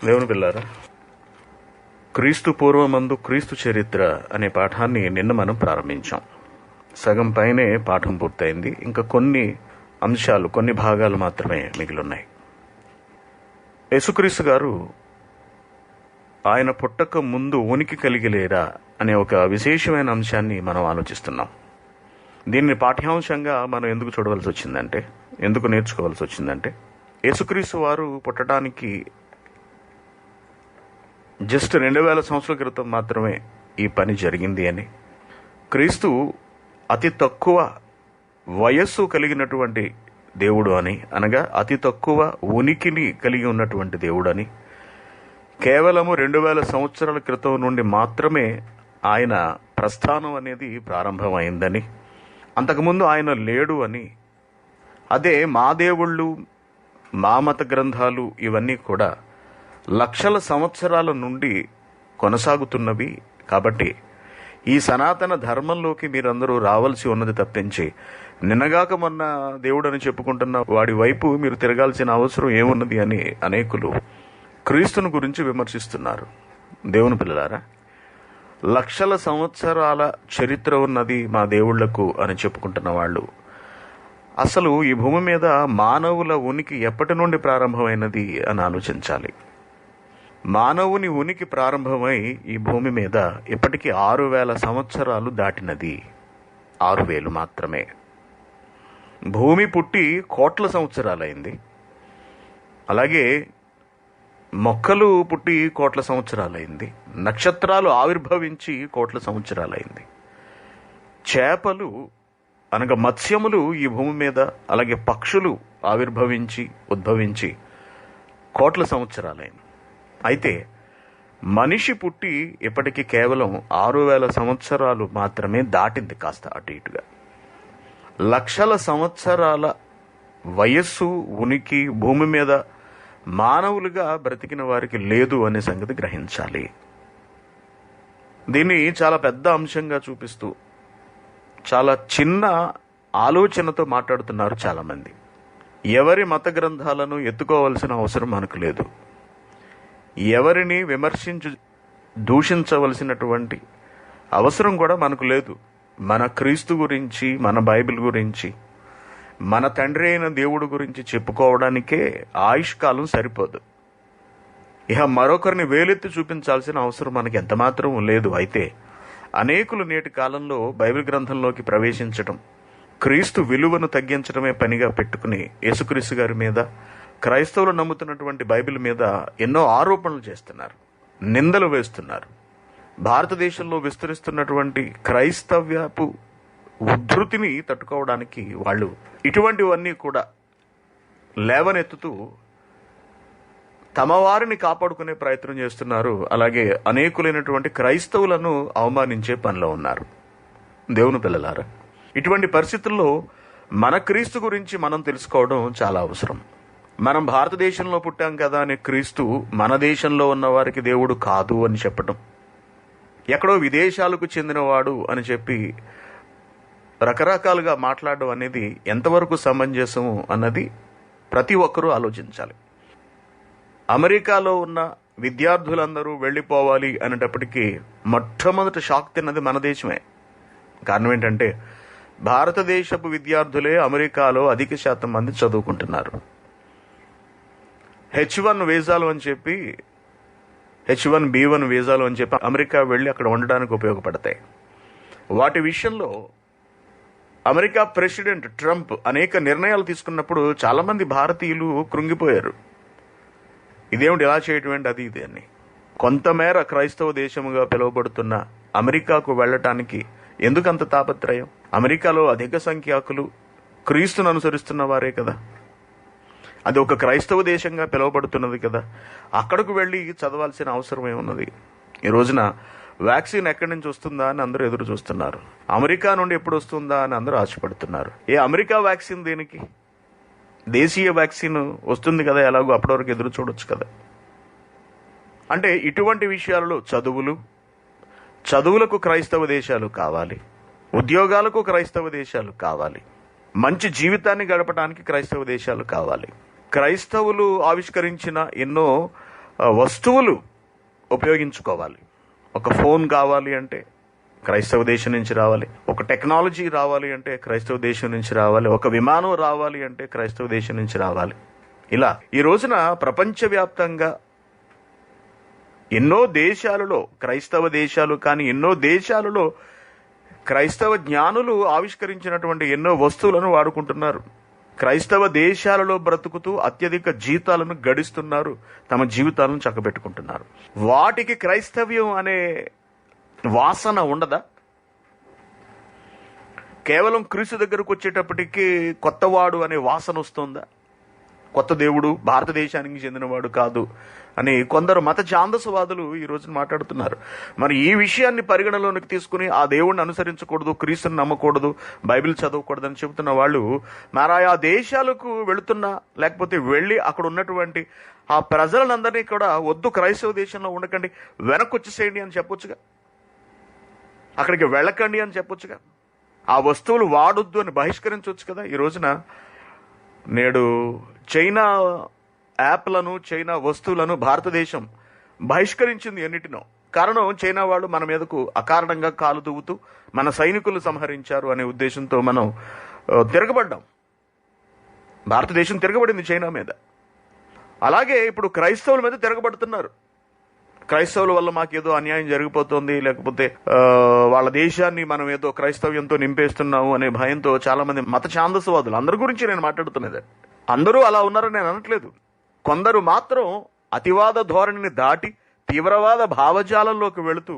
దేవుని పిల్లారా, క్రీస్తు పూర్వమందు క్రీస్తు చరిత్ర అనే పాఠాన్ని నిన్న మనం ప్రారంభించాం. సగం పైనే పాఠం పూర్తయింది. ఇంకా కొన్ని అంశాలు, కొన్ని భాగాలు మాత్రమే మిగిలిన్నాయి. యేసుక్రీస్తు గారు ఆయన పుట్టక ముందు ఉనికి కలిగి లేరా అనే ఒక విశేషమైన అంశాన్ని మనం ఆలోచిస్తున్నాం. దీన్ని పాఠ్యాంశంగా మనం ఎందుకు చూడవలసి వచ్చిందంటే, ఎందుకు నేర్చుకోవాల్సి వచ్చిందంటే, యేసుక్రీస్తు వారు పుట్టడానికి జస్ట్ 2000 సంవత్సరాల క్రితం మాత్రమే ఈ పని జరిగింది అని, క్రీస్తు అతి తక్కువ వయస్సు కలిగినటువంటి దేవుడు అని, అనగా అతి తక్కువ ఉనికిని కలిగి ఉన్నటువంటి దేవుడు అని, కేవలము 2000 సంవత్సరాల క్రితం నుండి మాత్రమే ఆయన ప్రస్థానం అనేది ప్రారంభమైందని, అంతకుముందు ఆయన లేడు అని, అదే మా దేవుళ్ళు, మా మత గ్రంథాలు ఇవన్నీ కూడా లక్షల సంవత్సరాల నుండి కొనసాగుతున్నవి. కాబట్టి ఈ సనాతన ధర్మంలోకి మీరందరూ రావాల్సి ఉన్నది తప్పించి, నిన్నగాక మొన్న దేవుడని చెప్పుకుంటున్న వాడి వైపు మీరు తిరగాల్సిన అవసరం ఏమున్నది అని అనేకులు క్రీస్తుని గురించి విమర్శిస్తున్నారు. దేవుని పిల్లలారా, లక్షల సంవత్సరాల చరిత్ర ఉన్నది మా దేవుళ్లకు అని చెప్పుకుంటున్న వాళ్ళు అసలు ఈ భూమి మీద మానవుల ఉనికి ఎప్పటి నుండి ప్రారంభమైనది అని ఆలోచించాలి. మానవుని ఉనికి ప్రారంభమై ఈ భూమి మీద ఇప్పటికీ 6000 సంవత్సరాలు దాటినది. 6000 మాత్రమే. భూమి పుట్టి కోట్ల సంవత్సరాలైంది. అలాగే మొక్కలు పుట్టి కోట్ల సంవత్సరాలైంది. నక్షత్రాలు ఆవిర్భవించి కోట్ల సంవత్సరాలైంది. చేపలు అనగా మత్స్యములు ఈ భూమి మీద, అలాగే పక్షులు ఆవిర్భవించి ఉద్భవించి కోట్ల సంవత్సరాలైంది. అయితే మనిషి పుట్టి ఇప్పటికీ కేవలం 6000 సంవత్సరాలు మాత్రమే దాటింది, కాస్త అటు ఇటుగా. లక్షల సంవత్సరాల వయస్సు, ఉనికి భూమి మీద మానవులుగా బ్రతికిన వారికి లేదు అనే సంగతి గ్రహించాలి. దీన్ని చాలా పెద్ద అంశంగా చూపిస్తూ చాలా చిన్న ఆలోచనతో మాట్లాడుతున్నారు చాలామంది. ఎవరి మత గ్రంథాలను ఎత్తుకోవాల్సిన అవసరం మనకు లేదు. ఎవరిని దూషించవలసినటువంటి అవసరం కూడా మనకు లేదు. మన క్రీస్తు గురించి, మన బైబిల్ గురించి, మన తండ్రి అయిన దేవుడు గురించి చెప్పుకోవడానికే ఆయుష్కాలం సరిపోదు. ఇక మరొకరిని వేలెత్తి చూపించాల్సిన అవసరం మనకి ఎంతమాత్రం లేదు. అయితే అనేకులు నేటి కాలంలో బైబిల్ గ్రంథంలోకి ప్రవేశించడం, క్రీస్తు విలువను తగ్గించడమే పనిగా పెట్టుకుని యేసుక్రీస్తు గారి మీద, క్రైస్తవులు నమ్ముతున్నటువంటి బైబిల్ మీద ఎన్నో ఆరోపణలు చేస్తున్నారు, నిందలు వేస్తున్నారు. భారతదేశంలో విస్తరిస్తున్నటువంటి క్రైస్తవ్యపు ఉద్ధృతిని తట్టుకోవడానికి వాళ్ళు ఇటువంటివన్నీ కూడా లేవనెత్తుతూ తమ వారిని కాపాడుకునే ప్రయత్నం చేస్తున్నారు. అలాగే అనేకులైనటువంటి క్రైస్తవులను అవమానించే పనిలో ఉన్నారు. దేవుని పిల్లలారా, ఇటువంటి పరిస్థితుల్లో మన క్రీస్తు గురించి మనం తెలుసుకోవడం చాలా అవసరం. మనం భారతదేశంలో పుట్టాం కదా అని క్రీస్తు మన దేశంలో ఉన్న వారికి దేవుడు కాదు అని చెప్పడం, ఎక్కడో విదేశాలకు చెందినవాడు అని చెప్పి రకరకాలుగా మాట్లాడడం అనేది ఎంతవరకు సమంజసము అన్నది ప్రతి ఒక్కరూ ఆలోచించాలి. అమెరికాలో ఉన్న విద్యార్థులందరూ వెళ్ళిపోవాలి అనేటప్పటికీ మొట్టమొదటి షాక్ తిన్నది మన దేశమే. కారణం ఏంటంటే, భారతదేశపు విద్యార్థులే అమెరికాలో అధిక శాతం మంది చదువుకుంటున్నారు. H1 వీసాలు అని చెప్పి, H1B1 వీసాలు అని చెప్పి అమెరికా వెళ్ళి అక్కడ ఉండడానికి ఉపయోగపడతాయి. వాటి విషయంలో అమెరికా ప్రెసిడెంట్ ట్రంప్ అనేక నిర్ణయాలు తీసుకున్నప్పుడు చాలామంది భారతీయులు కృంగిపోయారు. ఇదేమిటి ఇలా చేయటం, అది ఇది అని. కొంతమేర క్రైస్తవ దేశముగా పిలువబడుతున్న అమెరికాకు వెళ్ళటానికి ఎందుకంత తాపత్రయం? అమెరికాలో అధిక సంఖ్యాకులు క్రీస్తును అనుసరిస్తున్న వారే కదా. అది ఒక క్రైస్తవ దేశంగా పిలువబడుతున్నది కదా. అక్కడకు వెళ్ళి చదవాల్సిన అవసరం ఏమున్నది? ఈ రోజున వ్యాక్సిన్ ఎక్కడి నుంచి వస్తుందా అని అందరూ ఎదురు చూస్తున్నారు. అమెరికా నుండి ఎప్పుడు వస్తుందా అని అందరూ ఆశపడుతున్నారు. అమెరికా వ్యాక్సిన్ దేనికి? దేశీయ వ్యాక్సిన్ వస్తుంది కదా, ఎలాగో అప్పటి వరకు ఎదురు చూడొచ్చు కదా. అంటే ఇటువంటి విషయాలలో చదువులకు క్రైస్తవ దేశాలు కావాలి, ఉద్యోగాలకు క్రైస్తవ దేశాలు కావాలి, మంచి జీవితాన్ని గడపడానికి క్రైస్తవ దేశాలు కావాలి. క్రైస్తవులు ఆవిష్కరించిన ఎన్నో వస్తువులు ఉపయోగించుకోవాలి. ఒక ఫోన్ కావాలి అంటే క్రైస్తవ దేశం నుంచి రావాలి, ఒక టెక్నాలజీ రావాలి అంటే క్రైస్తవ దేశం నుంచి రావాలి, ఒక విమానం రావాలి అంటే క్రైస్తవ దేశం నుంచి రావాలి. ఇలా ఈ రోజున ప్రపంచవ్యాప్తంగా ఎన్నో దేశాలలో, క్రైస్తవ దేశాలు కానీ ఎన్నో దేశాలలో క్రైస్తవ జ్ఞానులు ఆవిష్కరించినటువంటి ఎన్నో వస్తువులను వాడుకుంటున్నారు. క్రైస్తవ దేశాలలో బ్రతుకుతూ అత్యధిక జీతాలను గడిస్తున్నారు, తమ జీవితాలను చక్కబెట్టుకుంటున్నారు. వాటికి క్రైస్తవ్యం అనే వాసన ఉండదా? కేవలం క్రీస్తు దగ్గరకు వచ్చేటప్పటికి కొత్తవాడు అనే వాసన వస్తుందా? కొత్త దేవుడు భారతదేశానికి చెందినవాడు కాదు అని కొందరు మత ఛాందసవాదులు ఈ రోజున మాట్లాడుతున్నారు. మరి ఈ విషయాన్ని పరిగణలోనికి తీసుకుని ఆ దేవుడిని అనుసరించకూడదు, క్రీస్తుని నమ్మకూడదు, బైబిల్ చదవకూడదు అని చెబుతున్న వాళ్ళు మరి ఆ దేశాలకు వెళుతున్నా, లేకపోతే వెళ్ళి అక్కడ ఉన్నటువంటి ఆ ప్రజలందరినీ కూడా వద్దు క్రైస్తవ దేశంలో ఉండకండి, వెనక్కి వచ్చేసేయండి అని చెప్పొచ్చుగా, అక్కడికి వెళ్ళకండి అని చెప్పొచ్చుగా, ఆ వస్తువులు వాడొద్దు అని బహిష్కరించవచ్చు కదా. ఈ రోజున నేడు చైనా యాప్లను, చైనా వస్తువులను భారతదేశం బహిష్కరించింది ఎన్నిటినో. కారణం చైనా వాళ్ళు మన మీదకు అకారణంగా కాలు దువ్వుతూ మన సైనికులు సంహరించారు అనే ఉద్దేశంతో మనం తిరగబడ్డాం. భారతదేశం తిరగబడింది చైనా మీద. అలాగే ఇప్పుడు క్రైస్తవుల మీద తిరగబడుతున్నారు. క్రైస్తవుల వల్ల మాకేదో అన్యాయం జరిగిపోతుంది, లేకపోతే వాళ్ళ దేశాన్ని మనం ఏదో క్రైస్తవ్యంతో నింపేస్తున్నాము అనే భయంతో చాలా మంది మత ఛాందసవాదులు, అందరి గురించి నేను మాట్లాడుతున్నది. అందరూ అలా ఉన్నారని నేను అనట్లేదు. కొందరు మాత్రం అతివాద ధోరణిని దాటి తీవ్రవాద భావజాలంలోకి వెళుతూ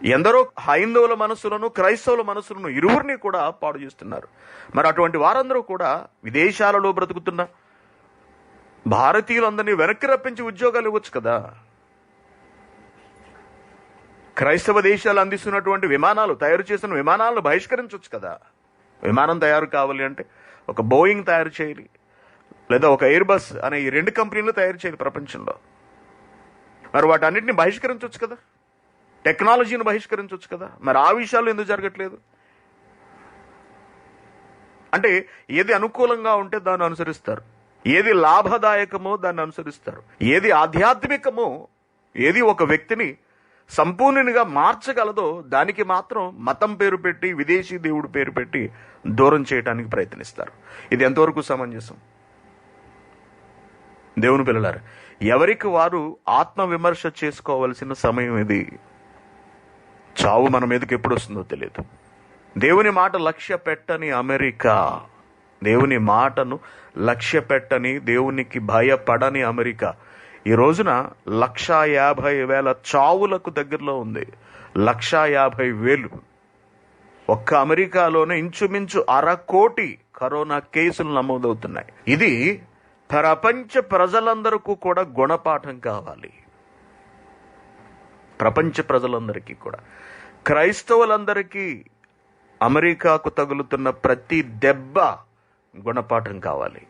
ఎందరో హైందవుల మనస్సులను, క్రైస్తవుల మనస్సులను ఇరువురిని కూడా పాడు చేస్తున్నారు. మరి అటువంటి వారందరూ కూడా విదేశాలలో బ్రతుకుతున్న భారతీయులందరినీ వెనక్కి రప్పించి ఉద్యోగాలు ఇవ్వచ్చు కదా. క్రైస్తవ దేశాలు అందిస్తున్నటువంటి విమానాలు, తయారు చేసిన విమానాలను బహిష్కరించవచ్చు కదా. విమానం తయారు కావాలి అంటే ఒక బోయింగ్ తయారు చేయాలి, లేదా ఒక ఎయిర్ బస్ అనే ఈ 2 కంపెనీలు తయారు చేయాలి ప్రపంచంలో. మరి వాటన్నిటిని బహిష్కరించవచ్చు కదా, టెక్నాలజీని బహిష్కరించవచ్చు కదా. మరి ఆ విషయాలు ఎందుకు జరగట్లేదు? అంటే ఏది అనుకూలంగా ఉంటే దాన్ని అనుసరిస్తారు, ఏది లాభదాయకమో దాన్ని అనుసరిస్తారు, ఏది ఆధ్యాత్మికమో, ఏది ఒక వ్యక్తిని సంపూర్ణంగా మార్చగలదో దానికి మాత్రం మతం పేరు పెట్టి, విదేశీ దేవుడు పేరు పెట్టి దూరం చేయడానికి ప్రయత్నిస్తారు. ఇది ఎంతవరకు సమంజసం? దేవుని పిల్లలారా, ఎవరికి వారు ఆత్మవిమర్శ చేసుకోవలసిన సమయం ఇది. చావు మన మీదకి ఎప్పుడు వస్తుందో తెలియదు. దేవుని మాట లక్ష్య పెట్టని అమెరికా, దేవుని మాటను లక్ష్య పెట్టని, దేవునికి భయపడని అమెరికా ఈ రోజున 1,50,000 చావులకు దగ్గరలో ఉంది. 1,50,000. ఒక్క అమెరికాలోనే ఇంచుమించు 1,00,00,000 కరోనా కేసులు నమోదవుతున్నాయి. ఇది ప్రపంచ ప్రజలందరికీ కూడా గుణపాఠం కావాలి. ప్రపంచ ప్రజలందరికీ కూడా, క్రైస్తవులందరికీ అమెరికాకు తగులుతున్న ప్రతి దెబ్బ గుణపాఠం కావాలి.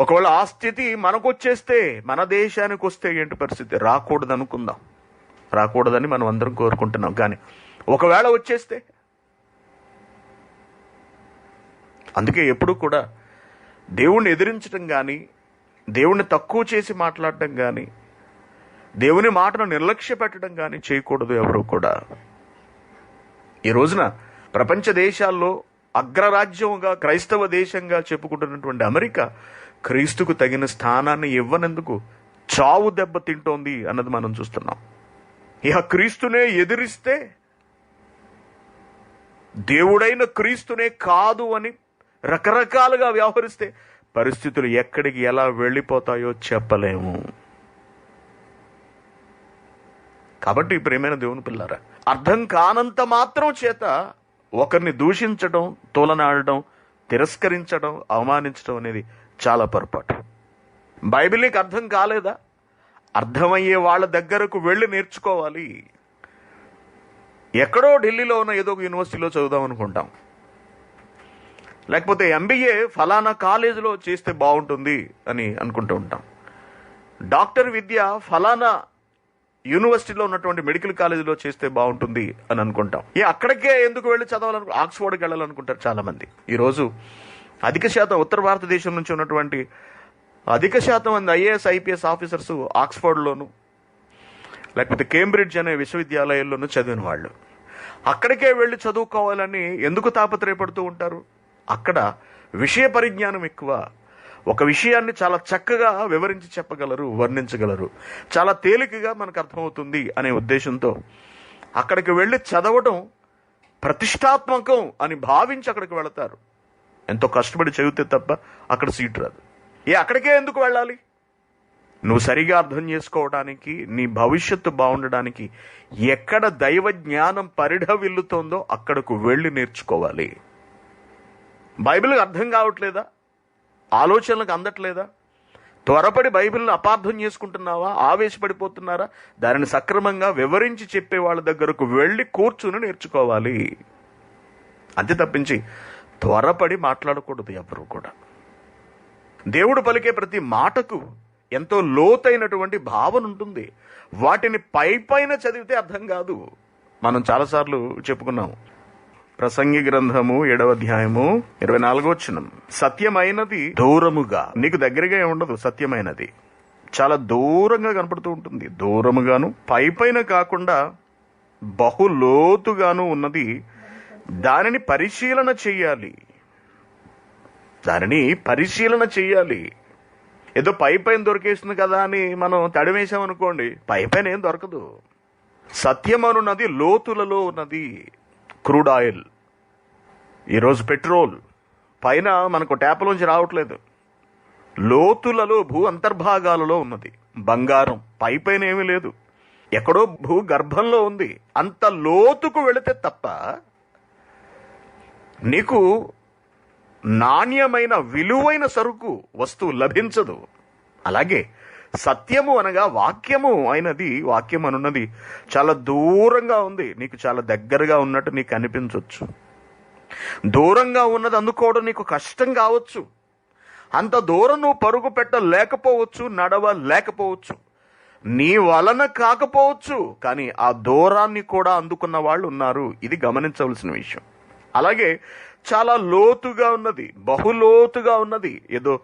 ఒకవేళ ఆ స్థితి మనకొచ్చేస్తే, మన దేశానికి వస్తే ఏంటి పరిస్థితి? రాకూడదు అనుకుందాం, రాకూడదని మనం అందరం కోరుకుంటున్నాం. కానీ ఒకవేళ వచ్చేస్తే, అందుకే ఎప్పుడు కూడా దేవుణ్ణి ఎదిరించడం కానీ, దేవుణ్ణి తక్కువ చేసి మాట్లాడటం కానీ, దేవుని మాటను నిర్లక్ష్య పెట్టడం కానీ చేయకూడదు ఎవరు కూడా. ఈ రోజున ప్రపంచ దేశాల్లో అగ్రరాజ్యంగా, క్రైస్తవ దేశంగా చెప్పుకుంటున్నటువంటి అమెరికా క్రీస్తుకు తగిన స్థానాన్ని ఇవ్వనందుకు చావు దెబ్బ తింటోంది అన్నది మనం చూస్తున్నాం. ఇక క్రీస్తునే ఎదిరిస్తే, దేవుడైన క్రీస్తునే కాదు అని రకరకాలుగా వ్యవహరిస్తే పరిస్థితులు ఎక్కడికి ఎలా వెళ్ళిపోతాయో చెప్పలేము. కాబట్టి ప్రియమైన దేవుని పిల్లారా, అర్థం కానంత మాత్రం చేత ఒకరిని దూషించడం, తోలనాడడం, తిరస్కరించడం, అవమానించడం అనేది చాలా పొరపాటు. బైబిల్ నీకు అర్థం కాలేదా? అర్థమయ్యే వాళ్ళ దగ్గరకు వెళ్ళి నేర్చుకోవాలి. ఎక్కడో ఢిల్లీలో ఉన్న ఏదో ఒక యూనివర్సిటీలో చదువుదాం అనుకుంటాం, లేకపోతే MBA ఫలానా కాలేజీలో చేస్తే బాగుంటుంది అని అనుకుంటూ ఉంటాం. డాక్టర్ విద్య ఫలానా యూనివర్సిటీలో ఉన్నటువంటి మెడికల్ కాలేజీలో చేస్తే బాగుంటుంది అని అనుకుంటాం. అక్కడికే ఎందుకు వెళ్ళి చదవాలనుకో, ఆక్స్ఫోర్డ్కి వెళ్ళాలనుకుంటారు చాలా మంది. ఈరోజు అధిక శాతం ఉత్తర భారతదేశం నుంచి ఉన్నటువంటి అధిక శాతం మంది ఐఏఎస్ ఐపీఎస్ ఆఫీసర్స్ ఆక్స్ఫర్డ్లోను లేకపోతే కేంబ్రిడ్జ్ అనే విశ్వవిద్యాలయాల్లోనూ చదివిన వాళ్ళు. అక్కడికే వెళ్ళి చదువుకోవాలని ఎందుకు తాపత్రయపడుతూ ఉంటారు? అక్కడ విషయ పరిజ్ఞానం ఎక్కువ. ఒక విషయాన్ని చాలా చక్కగా వివరించి చెప్పగలరు, వర్ణించగలరు, చాలా తేలికగా మనకు అర్థమవుతుంది అనే ఉద్దేశంతో అక్కడికి వెళ్ళి చదవడం ప్రతిష్టాత్మకం అని భావించి అక్కడికి వెళతారు. ఎంతో కష్టపడి చదివితే తప్ప అక్కడ సీట్ రాదు. అక్కడికే ఎందుకు వెళ్ళాలి? నువ్వు సరిగా అర్థం చేసుకోవడానికి, నీ భవిష్యత్తు బాగుండడానికి ఎక్కడ దైవ జ్ఞానం పరిఢవిల్లుతోందో అక్కడకు వెళ్ళి నేర్చుకోవాలి. బైబిల్ అర్థం కావట్లేదా? ఆలోచనలకు అందట్లేదా? త్వరపడి బైబిల్ని అపార్థం చేసుకుంటున్నావా? ఆవేశపడిపోతున్నారా? దానిని సక్రమంగా వివరించి చెప్పే వాళ్ళ దగ్గరకు వెళ్ళి కూర్చుని నేర్చుకోవాలి. అంతే తప్పించి త్వరపడి మాట్లాడకూడదు ఎవరు కూడా. దేవుడు పలికే ప్రతి మాటకు ఎంతో లోతైనటువంటి భావన ఉంటుంది. వాటిని పైన చదివితే అర్థం కాదు. మనం చాలాసార్లు చెప్పుకున్నాం. ప్రసంగి గ్రంథము 7వ అధ్యాయము 24వ వచనం, సత్యమైనది దూరముగా, నీకు దగ్గరగా ఉండదు. సత్యమైనది చాలా దూరంగా కనపడుతూ ఉంటుంది. దూరముగాను పైన కాకుండా బహు లోతుగాను ఉన్నది. దానిని పరిశీలన చెయ్యాలి. ఏదో పైన దొరికేస్తుంది కదా అని మనం తడివేశామనుకోండి, పైన ఏం దొరకదు. సత్యం అనున్నది లోతులలో ఉన్నది. క్రూడ్ ఆయిల్, ఈరోజు పెట్రోల్ పైన మనకు ట్యాప్లోంచి రావట్లేదు, లోతులలో భూ అంతర్భాగాలలో ఉన్నది. బంగారం పైన ఏమీ లేదు, ఎక్కడో భూ గర్భంలో ఉంది. అంత లోతుకు వెళితే తప్ప నీకు నాణ్యమైన విలువైన సరుకు వస్తువు లభించదు. అలాగే సత్యము అనగా వాక్యము అయినది, వాక్యం అనున్నది చాలా దూరంగా ఉంది. నీకు చాలా దగ్గరగా ఉన్నట్టు నీకు అనిపించవచ్చు. దూరంగా ఉన్నది అందుకోవడం నీకు కష్టం కావచ్చు. అంత దూరం నువ్వు పరుగు పెట్టలేకపోవచ్చు, నడవలేకపోవచ్చు, నీ వలన కాకపోవచ్చు. కానీ ఆ దూరాన్ని కూడా అందుకున్న వాళ్ళు ఉన్నారు. ఇది గమనించవలసిన విషయం. అలాగే చాలా లోతుగా ఉన్నది, బహులోతుగా ఉన్నది. ఏదో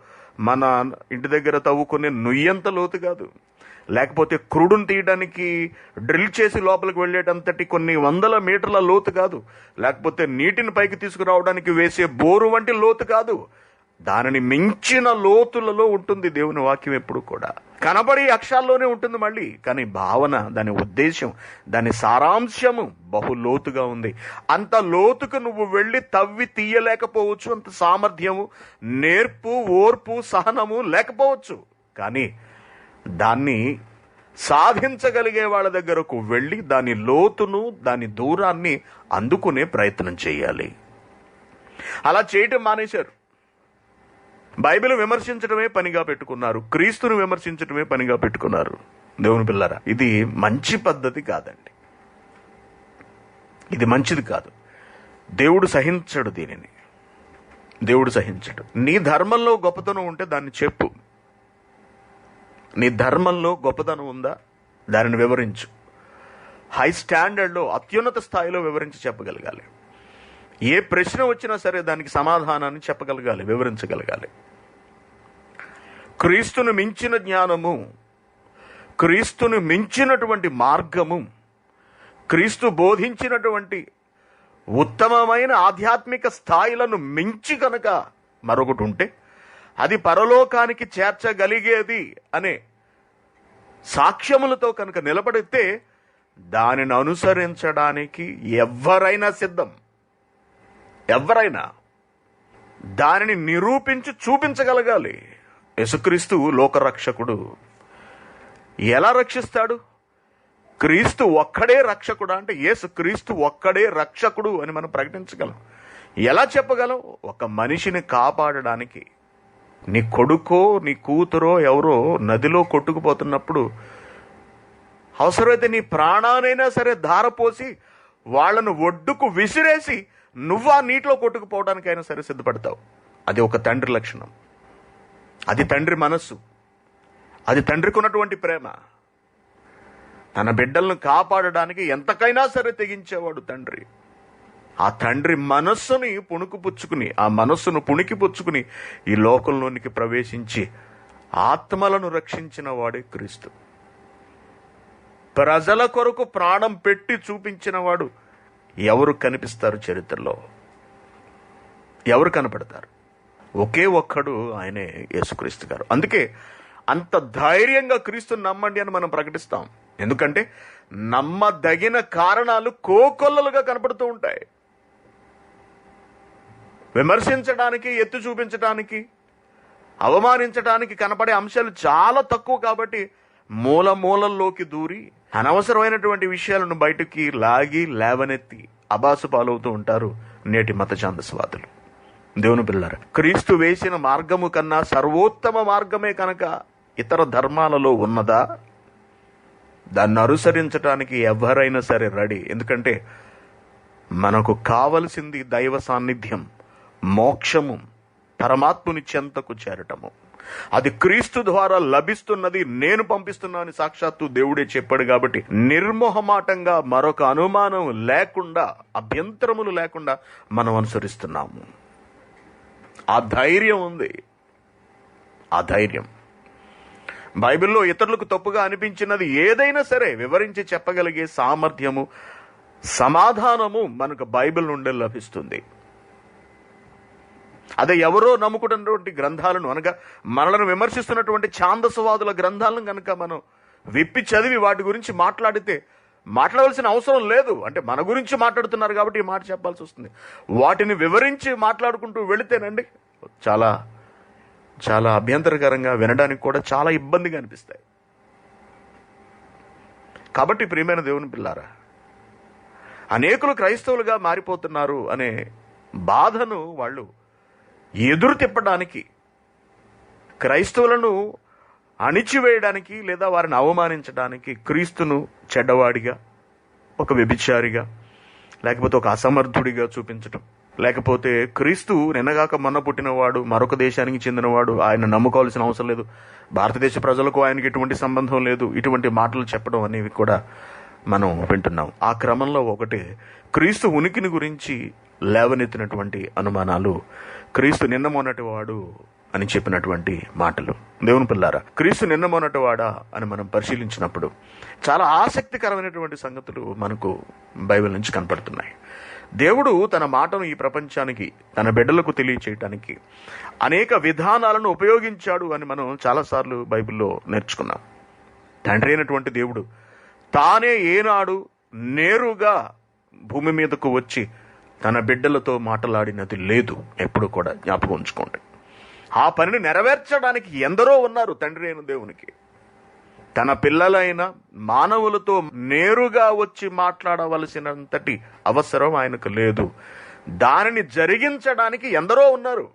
మన ఇంటి దగ్గర తవ్వుకునే నుయ్యంత లోతు కాదు, లేకపోతే క్రూడును తీయడానికి డ్రిల్ చేసి లోపలికి వెళ్ళేటంతటి కొన్ని వందల మీటర్ల లోతు కాదు, లేకపోతే నీటిని పైకి తీసుకురావడానికి వేసే బోరు వంటి లోతు కాదు. దానిని మించిన లోతులలో ఉంటుంది దేవుని వాక్యం. ఎప్పుడు కూడా కనబడి అక్షరాల్లోనే ఉంటుంది మళ్ళీ, కానీ భావన, దాని ఉద్దేశం, దాని సారాంశము బహు లోతుగా ఉంది. అంత లోతుకు నువ్వు వెళ్ళి తవ్వి తీయలేకపోవచ్చు. అంత సామర్థ్యము, నేర్పు, ఓర్పు, సహనము లేకపోవచ్చు. కానీ దాన్ని సాధించగలిగే వాళ్ళ దగ్గరకు వెళ్ళి దాని లోతును, దాని దూరాన్ని అందుకునే ప్రయత్నం చేయాలి. అలా చేయటం మానేశారు. బైబిల్ విమర్శించడమే పనిగా పెట్టుకున్నారు, క్రీస్తును విమర్శించడమే పనిగా పెట్టుకున్నారు. దేవుని పిల్లరా, ఇది మంచి పద్ధతి కాదండి. ఇది మంచిది కాదు. దేవుడు సహించడు దీనిని. దేవుడు సహించడు. నీ ధర్మంలో గొప్పతనం ఉంటే దాన్ని చెప్పు. నీ ధర్మంలో గొప్పతనం ఉందా, దానిని వివరించు. హై స్టాండర్డ్లో, అత్యున్నత స్థాయిలో వివరించి చెప్పగలగాలి. ఏ ప్రశ్న వచ్చినా సరే దానికి సమాధానాన్ని చెప్పగలగాలి, వివరించగలగాలి. క్రీస్తును మించిన జ్ఞానము, క్రీస్తును మించినటువంటి మార్గము, క్రీస్తు బోధించినటువంటి ఉత్తమమైన ఆధ్యాత్మిక స్థాయిలను మించి కనుక మరొకటి ఉంటే అది పరలోకానికి చేర్చగలిగేది అనే సాక్ష్యములతో కనుక నిలబడితే దానిని అనుసరించడానికి ఎవరైనా సిద్ధం. ఎవరైనా దానిని నిరూపించి చూపించగలగాలి. యేసుక్రీస్తు లోకరక్షకుడు. ఎలా రక్షిస్తాడు? క్రీస్తు ఒక్కడే రక్షకుడు అంటే యేసుక్రీస్తు ఒక్కడే రక్షకుడు అని మనం ప్రకటించగలం. ఎలా చెప్పగలం? ఒక మనిషిని కాపాడడానికి నీ కొడుకో నీ కూతురో ఎవరో నదిలో కొట్టుకుపోతున్నప్పుడు అవసరమైతే నీ ప్రాణానైనా సరే ధారపోసి వాళ్లను ఒడ్డుకు విసిరేసి నువ్వు ఆ నీటిలో కొట్టుకుపోవడానికైనా సరే సిద్ధపడతావు. అది ఒక తండ్రి లక్షణం. అది తండ్రి మనస్సు. అది తండ్రికి ఉన్నటువంటి ప్రేమ. తన బిడ్డలను కాపాడడానికి ఎంతకైనా సరే తెగించేవాడు తండ్రి. ఆ తండ్రి మనస్సుని పుణికిపుచ్చుకుని, ఆ మనస్సును పుణికిపుచ్చుకుని ఈ లోకంలోనికి ప్రవేశించి ఆత్మలను రక్షించిన వాడే క్రీస్తు. ప్రజల కొరకు ప్రాణం పెట్టి చూపించిన వాడు ఎవరు కనిపిస్తారు చరిత్రలో? ఎవరు కనపడతారు? ఒకే ఒక్కడు, ఆయనే యేసుక్రీస్తు గారు. అందుకే అంత ధైర్యంగా క్రీస్తుని నమ్మండి అని మనం ప్రకటిస్తాం. ఎందుకంటే నమ్మదగిన కారణాలు కోకొల్లలుగా కనపడుతూ ఉంటాయి. విమర్శించడానికి, ఎత్తి చూపించడానికి, అవమానించడానికి కనపడే అంశాలు చాలా తక్కువ. కాబట్టి మూలల్లోకి దూరి అనవసరమైనటువంటి విషయాలను బయటకి లాగి లేవనెత్తి అబాసు పాలవుతూ ఉంటారు నేటి మత ఛాందస్వాదులు. దేవుని పిల్లలారా, క్రీస్తు వేసిన మార్గము కన్నా సర్వోత్తమ మార్గమే కనుక ఇతర ధర్మాలలో ఉన్నదా? దాన్ని అనుసరించడానికి ఎవరైనా సరే రెడీ. ఎందుకంటే మనకు కావలసింది దైవ సాన్నిధ్యం, మోక్షము, పరమాత్ముని చెంతకు చేరటము. అది క్రీస్తు ద్వారా లభిస్తున్నది. నేను పంపిస్తున్నాను సాక్షాత్తు దేవుడే చెప్పాడు. కాబట్టి నిర్మోహమాటంగా, మరొక అనుమానం లేకుండా, అభ్యంతరములు లేకుండా మనం అనుసరిస్తున్నాము. ఆ ధైర్యం ఉంది. ఆ ధైర్యం బైబిల్లో ఇతరులకు తప్పుగా అనిపించినది ఏదైనా సరే వివరించి చెప్పగలిగే సామర్థ్యము, సమాధానము మనకు బైబిల్ నుండి లభిస్తుంది. అదే ఎవరో నమ్ముకున్నటువంటి గ్రంథాలను, అనగా మనలను విమర్శిస్తున్నటువంటి ఛాందసవాదుల గ్రంథాలను కనుక మనం విప్పి చదివి వాటి గురించి మాట్లాడవలసిన అవసరం లేదు. అంటే మన గురించి మాట్లాడుతున్నారు కాబట్టి ఈ మాట చెప్పాల్సి వస్తుంది. వాటిని వివరించి మాట్లాడుకుంటూ వెళితేనండి చాలా చాలా అభ్యంతరకరంగా, వినడానికి కూడా చాలా ఇబ్బందిగా అనిపిస్తాయి. కాబట్టి ప్రియమైన దేవుని పిల్లారా, అనేకులు క్రైస్తవులుగా మారిపోతున్నారు అనే బాధను వాళ్ళు ఎదురు తిప్పడానికి, క్రైస్తవులను అణిచివేయడానికి లేదా వారిని అవమానించడానికి క్రీస్తును చెడ్డవాడిగా, ఒక వ్యభిచారిగా, లేకపోతే ఒక అసమర్థుడిగా చూపించటం, లేకపోతే క్రీస్తు నిన్నగాక మొన్న పుట్టినవాడు, మరొక దేశానికి చెందినవాడు, ఆయన నమ్ముకోవాల్సిన అవసరం లేదు, భారతదేశ ప్రజలకు ఆయనకి ఎటువంటి సంబంధం లేదు, ఇటువంటి మాటలు చెప్పడం అనేవి కూడా మనం వింటున్నాం. ఆ క్రమంలో ఒకటి క్రీస్తు ఉనికిని గురించి లేవనెత్తినటువంటి అనుమానాలు, క్రీస్తు నిన్న మొన్నటి వాడు అని చెప్పినటువంటి మాటలు. దేవుని పిల్లారా, క్రీస్తు నిన్న మొన్నటి వాడా అని మనం పరిశీలించినప్పుడు చాలా ఆసక్తికరమైనటువంటి సంగతులు మనకు బైబిల్ నుంచి కనపడుతున్నాయి. దేవుడు తన మాటను ఈ ప్రపంచానికి, తన బిడ్డలకు తెలియచేయటానికి అనేక విధానాలను ఉపయోగించాడు అని మనం చాలాసార్లు బైబిల్లో నేర్చుకున్నాం. తండ్రి అయినటువంటి దేవుడు తానే ఏనాడు నేరుగా భూమి మీదకు వచ్చి తన బిడ్డలతో మాట్లాడినది లేదు. ఎప్పుడు కూడా జ్ఞాపకం ఉంచుకోండి. ఆ పనిని నెరవేర్చడానికి ఎందరో ఉన్నారు తండ్రి అయిన దేవునికి. తన పిల్లలైన మానవులతో నేరుగా వచ్చి మాట్లాడవలసినంతటి అవసరం ఆయనకు లేదు. దానిని జరిగించడానికి ఎందరో ఉన్నారు.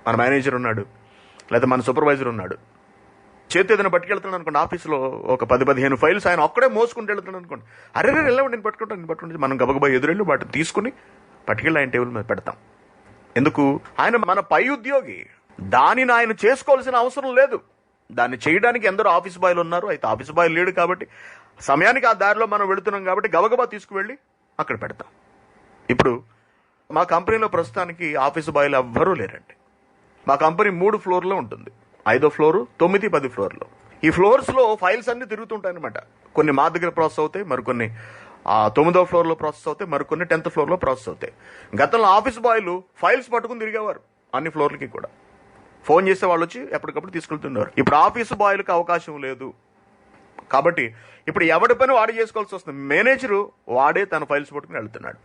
మన మేనేజర్ ఉన్నాడు, లేదా మన సూపర్వైజర్ ఉన్నాడు. చేతి ఏదైనా పట్టుకెళ్తున్నాడు అనుకోండి, ఆఫీసులో ఒక 10-15 ఫైల్స్ ఆయన ఒక్కడే మోసుకుంటూ వెళ్తున్నాడు అనుకోండి, అరే వెళ్ళవండి నేను పట్టుకుంటాను, మనం గబగబా ఎదురెళ్ళి వాటిని తీసుకుని పట్టుకెళ్ళి ఆయన టేబుల్ మీద పెడతాం. ఎందుకు? ఆయన మన పై ఉద్యోగి. దానిని ఆయన చేసుకోవాల్సిన అవసరం లేదు. దాన్ని చేయడానికి ఎందరో ఆఫీస్ బాయ్లు ఉన్నారు. అయితే ఆఫీస్ బాయ్ లేడు కాబట్టి సమయానికి ఆ దారిలో మనం వెళుతున్నాం కాబట్టి గబగబా తీసుకువెళ్ళి అక్కడ పెడతాం. ఇప్పుడు మా కంపెనీలో ప్రస్తుతానికి ఆఫీస్ బాయ్లు ఎవ్వరూ లేరండి. మా కంపెనీ 3 ఫ్లోర్లో ఉంటుంది. 5వ ఫ్లోరు, 9, 10 ఫ్లోర్లో. ఈ ఫ్లోర్స్లో ఫైల్స్ అన్ని తిరుగుతుంటాయి అనమాట. కొన్ని మా దగ్గర ప్రాసెస్ అవుతాయి, మరికొన్ని 9వ ఫ్లోర్లో ప్రాసెస్ అవుతాయి, మరికొన్ని 10th ఫ్లోర్లో ప్రాసెస్ అవుతాయి. గతంలో ఆఫీస్ బాయ్లు ఫైల్స్ పట్టుకుని తిరిగేవారు అన్ని ఫ్లోర్లకి కూడా. ఫోన్ చేసే వాళ్ళు వచ్చి ఎప్పటికప్పుడు తీసుకెళ్తున్నారు. ఇప్పుడు ఆఫీసు బాయ్లకు అవకాశం లేదు కాబట్టి ఇప్పుడు ఎవడి పని వాడు చేసుకోవాల్సి వస్తుంది. మేనేజరు వాడే తన ఫైల్స్ పట్టుకుని వెళ్తున్నాడు.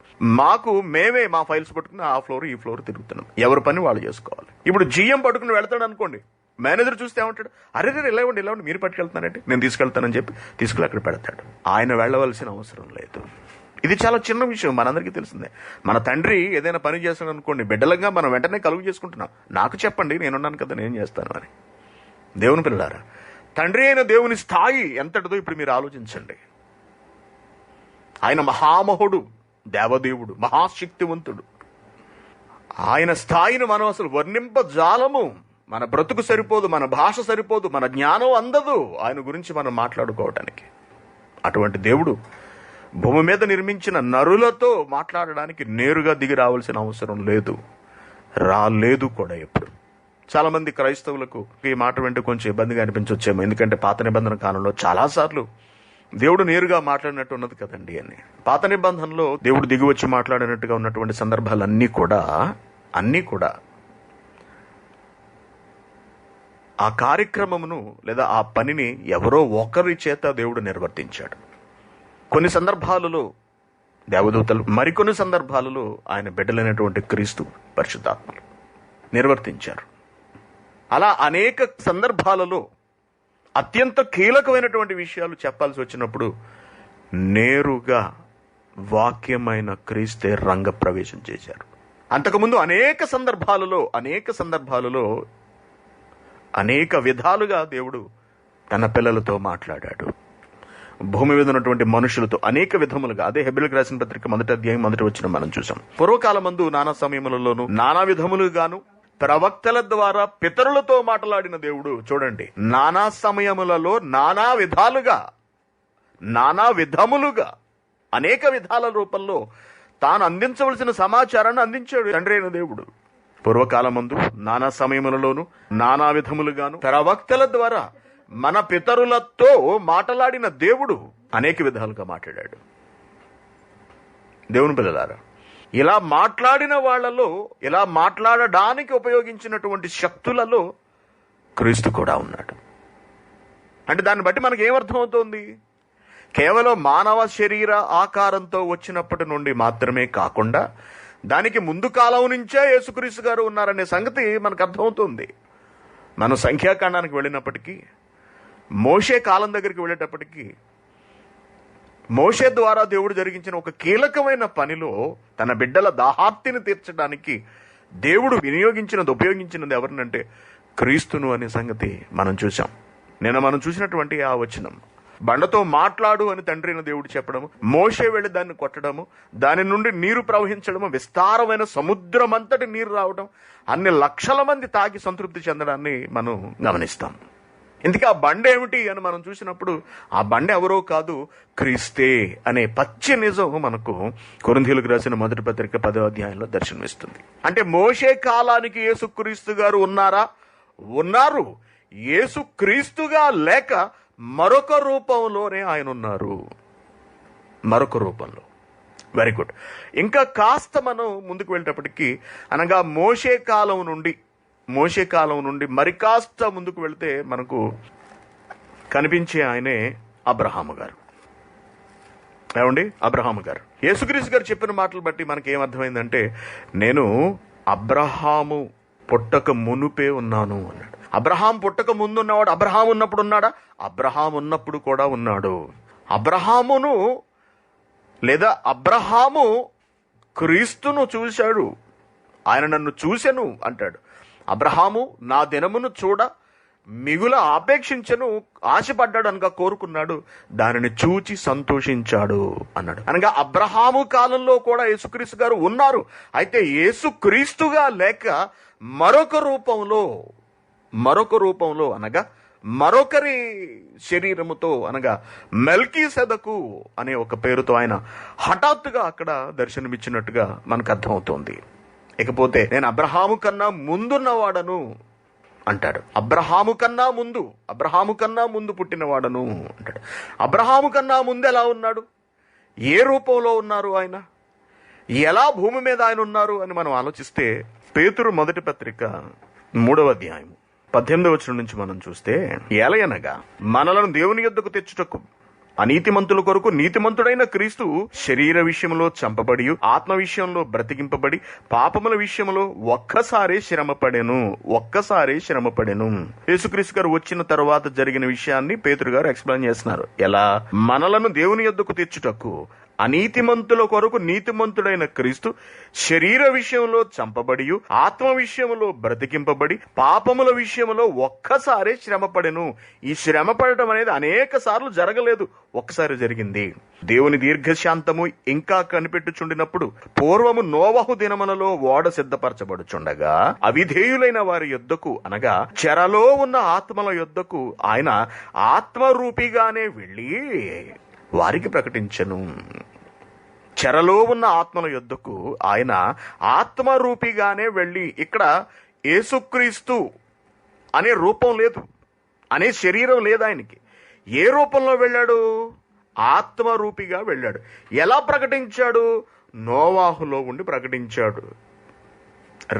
మేమే మా ఫైల్స్ పట్టుకుని ఆ ఫ్లోర్ ఈ ఫ్లోర్ తిరుగుతున్నాం. ఎవరి పని వాళ్ళు చేసుకోవాలి. ఇప్పుడు జిఎం పట్టుకుని వెళ్తాడు అనుకోండి, మేనేజర్ చూస్తే ఏమంటాడు, అరే ఇలావండి మీరు పట్టుకెళ్తున్నారంటే నేను తీసుకెళ్తానని చెప్పి తీసుకెళ్ళి అక్కడ పెడతాడు. ఆయన వెళ్ళవలసిన అవసరం లేదు. ఇది చాలా చిన్న విషయం, మనందరికీ తెలిసిందే. మన తండ్రి ఏదైనా పని చేస్తాడు అనుకోండి, బిడ్డలంగా మనం వెంటనే కలుగు చేసుకుంటున్నాం. నాకు చెప్పండి, నేనున్నాను కదా, నేను చేస్తాను అని. దేవుని పిల్లారా, తండ్రి అయిన దేవుని స్థాయి ఎంతటిదో ఇప్పుడు మీరు ఆలోచించండి. ఆయన మహామహుడు, దేవదేవుడు, మహాశక్తివంతుడు. ఆయన స్థాయిని మనం అసలు వర్ణింపజాలము. మన బ్రతుకు సరిపోదు, మన భాష సరిపోదు, మన జ్ఞానం అందదు ఆయన గురించి మనం మాట్లాడుకోవటానికి. అటువంటి దేవుడు భూమి మీద నిర్మించిన నరులతో మాట్లాడడానికి నేరుగా దిగి రావాల్సిన అవసరం లేదు, రాలేదు కూడా. ఎప్పుడు చాలా మంది క్రైస్తవులకు ఈ మాట వింటే కొంచెం ఇబ్బందిగా అనిపించవచ్చేమో, ఎందుకంటే పాత నిబంధన కాలంలో చాలాసార్లు దేవుడు నేరుగా మాట్లాడినట్టు ఉన్నది కదండి అని. పాత నిబంధనలో దేవుడు దిగి వచ్చి మాట్లాడినట్టుగా ఉన్నటువంటి సందర్భాలన్నీ కూడా ఆ కార్యక్రమమును లేదా ఆ పనిని ఎవరో ఒకరి చేత దేవుడు నిర్వర్తించాడు. కొన్ని సందర్భాలలో దేవదూతలు, మరికొన్ని సందర్భాలలో ఆయన బిడ్డలైనటువంటి క్రీస్తు పరిశుద్ధాత్మలు నిర్వర్తించారు. అలా అనేక సందర్భాలలో అత్యంత కీలకమైనటువంటి విషయాలు చెప్పాల్సి వచ్చినప్పుడు నేరుగా వాక్యమైన క్రీస్తే రంగ ప్రవేశం చేశారు. అంతకుముందు అనేక సందర్భాలలో అనేక విధాలుగా దేవుడు తన పిల్లలతో మాట్లాడాడు. భూమి మీద ఉన్నటువంటి మనుషులతో అనేక విధములుగా. అదే హెబ్రీయులకు రాసిన పత్రిక 1వ అధ్యాయం 1వ వచనం మనం చూసాం. పూర్వకాలమందు నానా సమయములలోనూ నానా విధములుగాను ప్రవక్తల ద్వారా పితరులతో మాట్లాడిన దేవుడు, చూడండి, నానా సమయములలో నానా విధములుగా అనేక విధాల రూపంలో తాను అందించవలసిన సమాచారాన్ని అందించాడు తండ్రి అయిన దేవుడు. పూర్వకాలమందు నానా సమయములలోను నానా విధములుగాను ప్రవక్తల ద్వారా మన పితరులతో మాట్లాడిన దేవుడు అనేక విధాలుగా మాట్లాడాడు. దేవుని పిల్లలారా, ఇలా మాట్లాడిన వాళ్ళలో, ఇలా మాట్లాడడానికి ఉపయోగించినటువంటి శక్తులలో క్రీస్తు కూడా ఉన్నాడు. అంటే దాన్ని బట్టి మనకి ఏమర్థమవుతోంది? కేవలం మానవ శరీర ఆకారంతో వచ్చినప్పటి నుండి మాత్రమే కాకుండా దానికి ముందు కాలం నుంచే యేసుక్రీస్తు గారు ఉన్నారనే సంగతి మనకు అర్థమవుతుంది. మనం సంఖ్యాకాండానికి వెళ్ళినప్పటికీ, మోషే కాలం దగ్గరికి వెళ్ళేటప్పటికీ, మోషే ద్వారా దేవుడు జరిగించిన ఒక కీలకమైన పనిలో తన బిడ్డల దాహార్తిని తీర్చడానికి దేవుడు ఉపయోగించినది ఎవరినంటే క్రీస్తును అనే సంగతి మనం చూసాం. మనం చూసినటువంటి ఆ వచనం, బండతో మాట్లాడు అని తండ్రి అయిన దేవుడు చెప్పడము, మోషే వెళ్లి దాన్ని కొట్టడము, దాని నుండి నీరు ప్రవహించడము, విస్తారమైన సముద్రం అంతటి నీరు రావడం, అన్ని లక్షల మంది తాగి సంతృప్తి చెందడాన్ని మనం గమనిస్తాం. ఇందుకే ఆ బండ ఏమిటి అని మనం చూసినప్పుడు ఆ బండ ఎవరో కాదు, క్రీస్తే అనే పచ్చి నిజం మనకు కొరింథీయులకు రాసిన 1వ పత్రిక 10వ అధ్యాయంలో దర్శనమిస్తుంది. అంటే మోషే కాలానికి యేసుక్రీస్తు గారు ఉన్నారా? ఉన్నారు. యేసుక్రీస్తుగా లేక మరొక రూపంలోనే ఆయన ఉన్నారు. మరొక రూపంలో. Very good. ఇంకా కాస్త మనం ముందుకు వెళ్ళేటప్పటికీ, అనగా మోషే కాలం నుండి మరి కాస్త ముందుకు వెళ్తే మనకు కనిపించే ఆయనే అబ్రహాము గారు. ఏమండి? అబ్రహాము గారు. యేసుక్రీస్తు గారు చెప్పిన మాటలు బట్టి మనకి ఏమర్థమైందంటే, నేను అబ్రహాము పుట్టక మునుపే ఉన్నాను అన్నాడు. అబ్రహాం పుట్టక ముందు ఉన్నవాడు అబ్రహాం ఉన్నప్పుడు ఉన్నాడా? అబ్రహాం ఉన్నప్పుడు కూడా ఉన్నాడు. అబ్రహాము క్రీస్తును చూశాడు. ఆయన నన్ను చూసెను అంటాడు. అబ్రహాము నా దినమును చూడ మిగుల ఆపేక్షించను, ఆశపడ్డాడు అనగా కోరుకున్నాడు, దానిని చూచి సంతోషించాడు అన్నాడు. అనగా అబ్రహాము కాలంలో కూడా యేసుక్రీస్తు గారు ఉన్నారు. అయితే యేసుక్రీస్తుగా లేక మరొక రూపంలో అనగా మరొకరి శరీరముతో, అనగా మెల్కీసెదకు అనే ఒక పేరుతో ఆయన హఠాత్తుగా అక్కడ దర్శనమిచ్చినట్టుగా మనకు అర్థమవుతోంది. ఇకపోతే నేను అబ్రహాము కన్నా ముందున్నవాడను అంటాడు. అబ్రహాము కన్నా ముందు పుట్టినవాడను అంటాడు. అబ్రహాము కన్నా ముందు ఎలా ఉన్నాడు? ఏ రూపంలో ఉన్నారు ఆయన? ఎలా భూమి మీద ఆయన ఉన్నారు అని మనం ఆలోచిస్తే, పేతురు 1వ పత్రిక 3వ అధ్యాయం 18వ వచనం నుంచి మనం చూస్తే, ఎలయనగా మనలను దేవుని యొద్దకు తెచ్చుటకు అనీతిమంతుల కొరకు నీతిమంతుడైన క్రీస్తు శరీర విషయంలో చంపబడి, ఆత్మ విషయంలో బ్రతికింపబడి, పాపముల విషయంలో ఒక్కసారే శ్రమపడెను. యేసుక్రీస్తు గారు వచ్చిన తర్వాత జరిగిన విషయాన్ని పేతురు గారు ఎక్స్ప్లెయిన్ చేస్తున్నారు. ఎలా? మనలను దేవుని యొద్దకు తెచ్చుటకు అనీతిమంతుల కొరకు నీతిమంతుడైన క్రీస్తు శరీర విషయంలో చంపబడి, ఆత్మ విషయంలో బ్రతికింపబడి, పాపముల విషయంలో ఒక్కసారే శ్రమపడెను. ఈ శ్రమ పడటం అనేది అనేక సార్లు జరగలేదు, ఒక్కసారి జరిగింది. దేవుని దీర్ఘశాంతము ఇంకా కనిపెట్టుచుండినప్పుడు, పూర్వము నోవహు దినములలో ఓడ సిద్ధపరచబడుచుండగా అవిధేయులైన వారి యొద్దకు, అనగా చెరలో ఉన్న ఆత్మల యొద్దకు ఆయన ఆత్మరూపిగానే వెళ్ళి వారికి ప్రకటించెను. చెరలో ఉన్న ఆత్మల యొద్దకు ఆయన ఆత్మరూపిగానే వెళ్ళి, ఇక్కడ యేసుక్రీస్తు అనే రూపం లేదు, అనే శరీరం లేదు ఆయనకి. ఏ రూపంలో వెళ్ళాడు? ఆత్మరూపిగా వెళ్ళాడు. ఎలా ప్రకటించాడు? నోవాహులో ఉండి ప్రకటించాడు.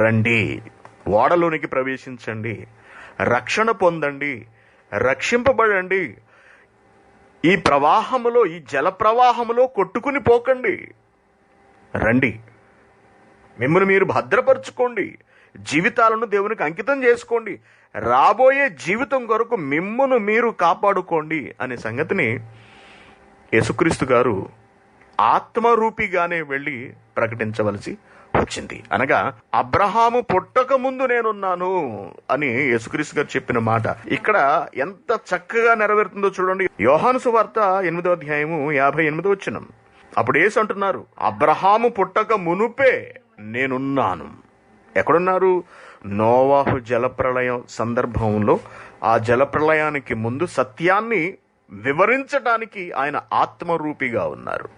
రండి, ఓడలోనికి ప్రవేశించండి, రక్షణ పొందండి, రక్షింపబడండి, ఈ ప్రవాహములో, ఈ జల ప్రవాహములో కొట్టుకుని పోకండి, రండి, మిమ్మల్ని మీరు భద్రపరచుకోండి, జీవితాలను దేవునికి అంకితం చేసుకోండి, రాబోయే జీవితం కొరకు మిమ్మును మీరు కాపాడుకోండి అనే సంగతిని యేసుక్రీస్తు గారు ఆత్మరూపిగానే వెళ్ళి ప్రకటించవలసి వచ్చింది. అనగా అబ్రహాము పుట్టక ముందు నేనున్నాను అని యేసుక్రీస్తు గారు చెప్పిన మాట ఇక్కడ ఎంత చక్కగా నెరవేరుతుందో చూడండి. యోహాను సువార్త 8వ అధ్యాయము 58వ వచనం. అప్పుడు యేసు అంటున్నారు, అబ్రహాము పుట్టక మునుపే నేనున్నాను. ఎక్కడున్నారు? నోవాహు జలప్రళయం సందర్భంలో, ఆ జలప్రళయానికి ముందు సత్యాన్ని వివరించడానికి ఆయన ఆత్మరూపిగా ఉన్నారు.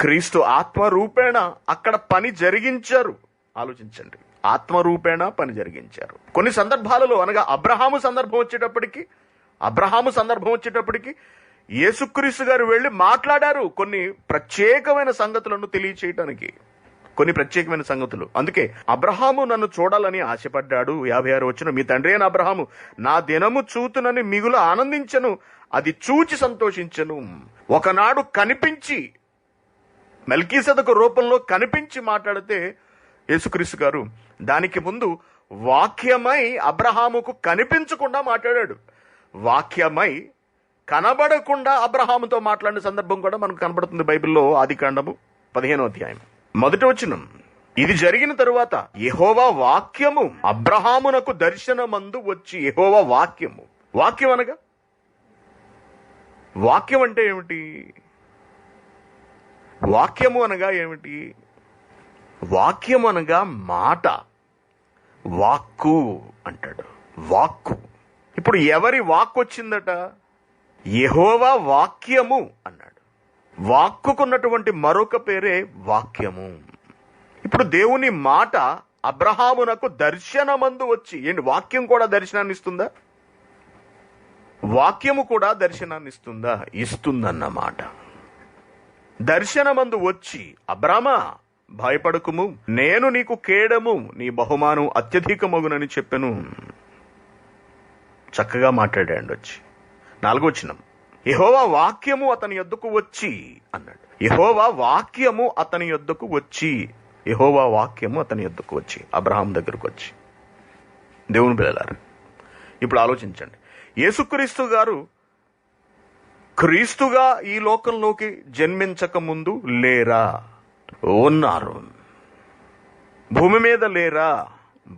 క్రీస్తు ఆత్మరూపేణ అక్కడ పని జరిగించారు. ఆలోచించండి, ఆత్మరూపేణ పని జరిగించారు. కొన్ని సందర్భాలలో, అనగా అబ్రహాము సందర్భం వచ్చేటప్పటికి యేసుక్రీస్తు గారు వెళ్ళి మాట్లాడారు కొన్ని ప్రత్యేకమైన సంగతులను తెలియచేయటానికి, కొన్ని ప్రత్యేకమైన సంగతులు. అందుకే అబ్రహాము నన్ను చూడాలని ఆశపడ్డాడు. 56వ వచనం, మీ తండ్రి అయిన అబ్రహాము నా దినము చూతునని మిగులు ఆనందించను, అది చూచి సంతోషించను. ఒకనాడు కనిపించి, మెల్కీసెదకు రూపంలో కనిపించి మాట్లాడితే యేసుక్రీస్తు గారు దానికి ముందు వాక్యమై అబ్రహాముకు కనిపించకుండా మాట్లాడాడు. వాక్యమై కనబడకుండా అబ్రహాముతో మాట్లాడిన సందర్భం కూడా మనకు కనబడుతుంది బైబిల్లో. ఆదికాండము 15వ అధ్యాయం 1వ వచనం. ఇది జరిగిన తరువాత యెహోవా వాక్యము అబ్రహామునకు దర్శనమందు వచ్చి, యెహోవా వాక్యము, వాక్యం అనగా, వాక్యం అంటే ఏమిటి? వాక్యము అనగా ఏమిటి? వాక్యము అనగా మాట, వాక్కు అంటాడు. వాక్కు. ఇప్పుడు ఎవరి వాక్కు వచ్చిందట? యెహోవా వాక్యము అన్నాడు. వాక్కుకున్నటువంటి మరొక పేరే వాక్యము. ఇప్పుడు దేవుని మాట అబ్రహామునకు దర్శనమందు వచ్చి, ఏంటి వాక్యం కూడా దర్శనాన్ని ఇస్తుందా? వాక్యము కూడా దర్శనాన్ని ఇస్తుందా? ఇస్తుందన్నమాట. దర్శనమందు వచ్చి, అబ్రామా భయపడకుము, నేను నీకు కేడము, నీ బహుమానం అత్యధికమగునని చెప్పెను. చక్కగా మాట్లాడాడు వచ్చి. 4వ వచనం, యెహోవా వాక్యము అతని యొద్దకు వచ్చి అన్నాడు. యెహోవా వాక్యము అతని యొద్దకు వచ్చి, యెహోవా వాక్యము అతని యొద్దకు వచ్చి, అబ్రహాం దగ్గరకు వచ్చి. దేవుని పిల్లలారా, ఇప్పుడు ఆలోచించండి. యేసుక్రీస్తు గారు క్రీస్తుగా ఈ లోకంలోకి జన్మించక ముందు లేరా? ఉన్నారు. భూమి మీద లేరా?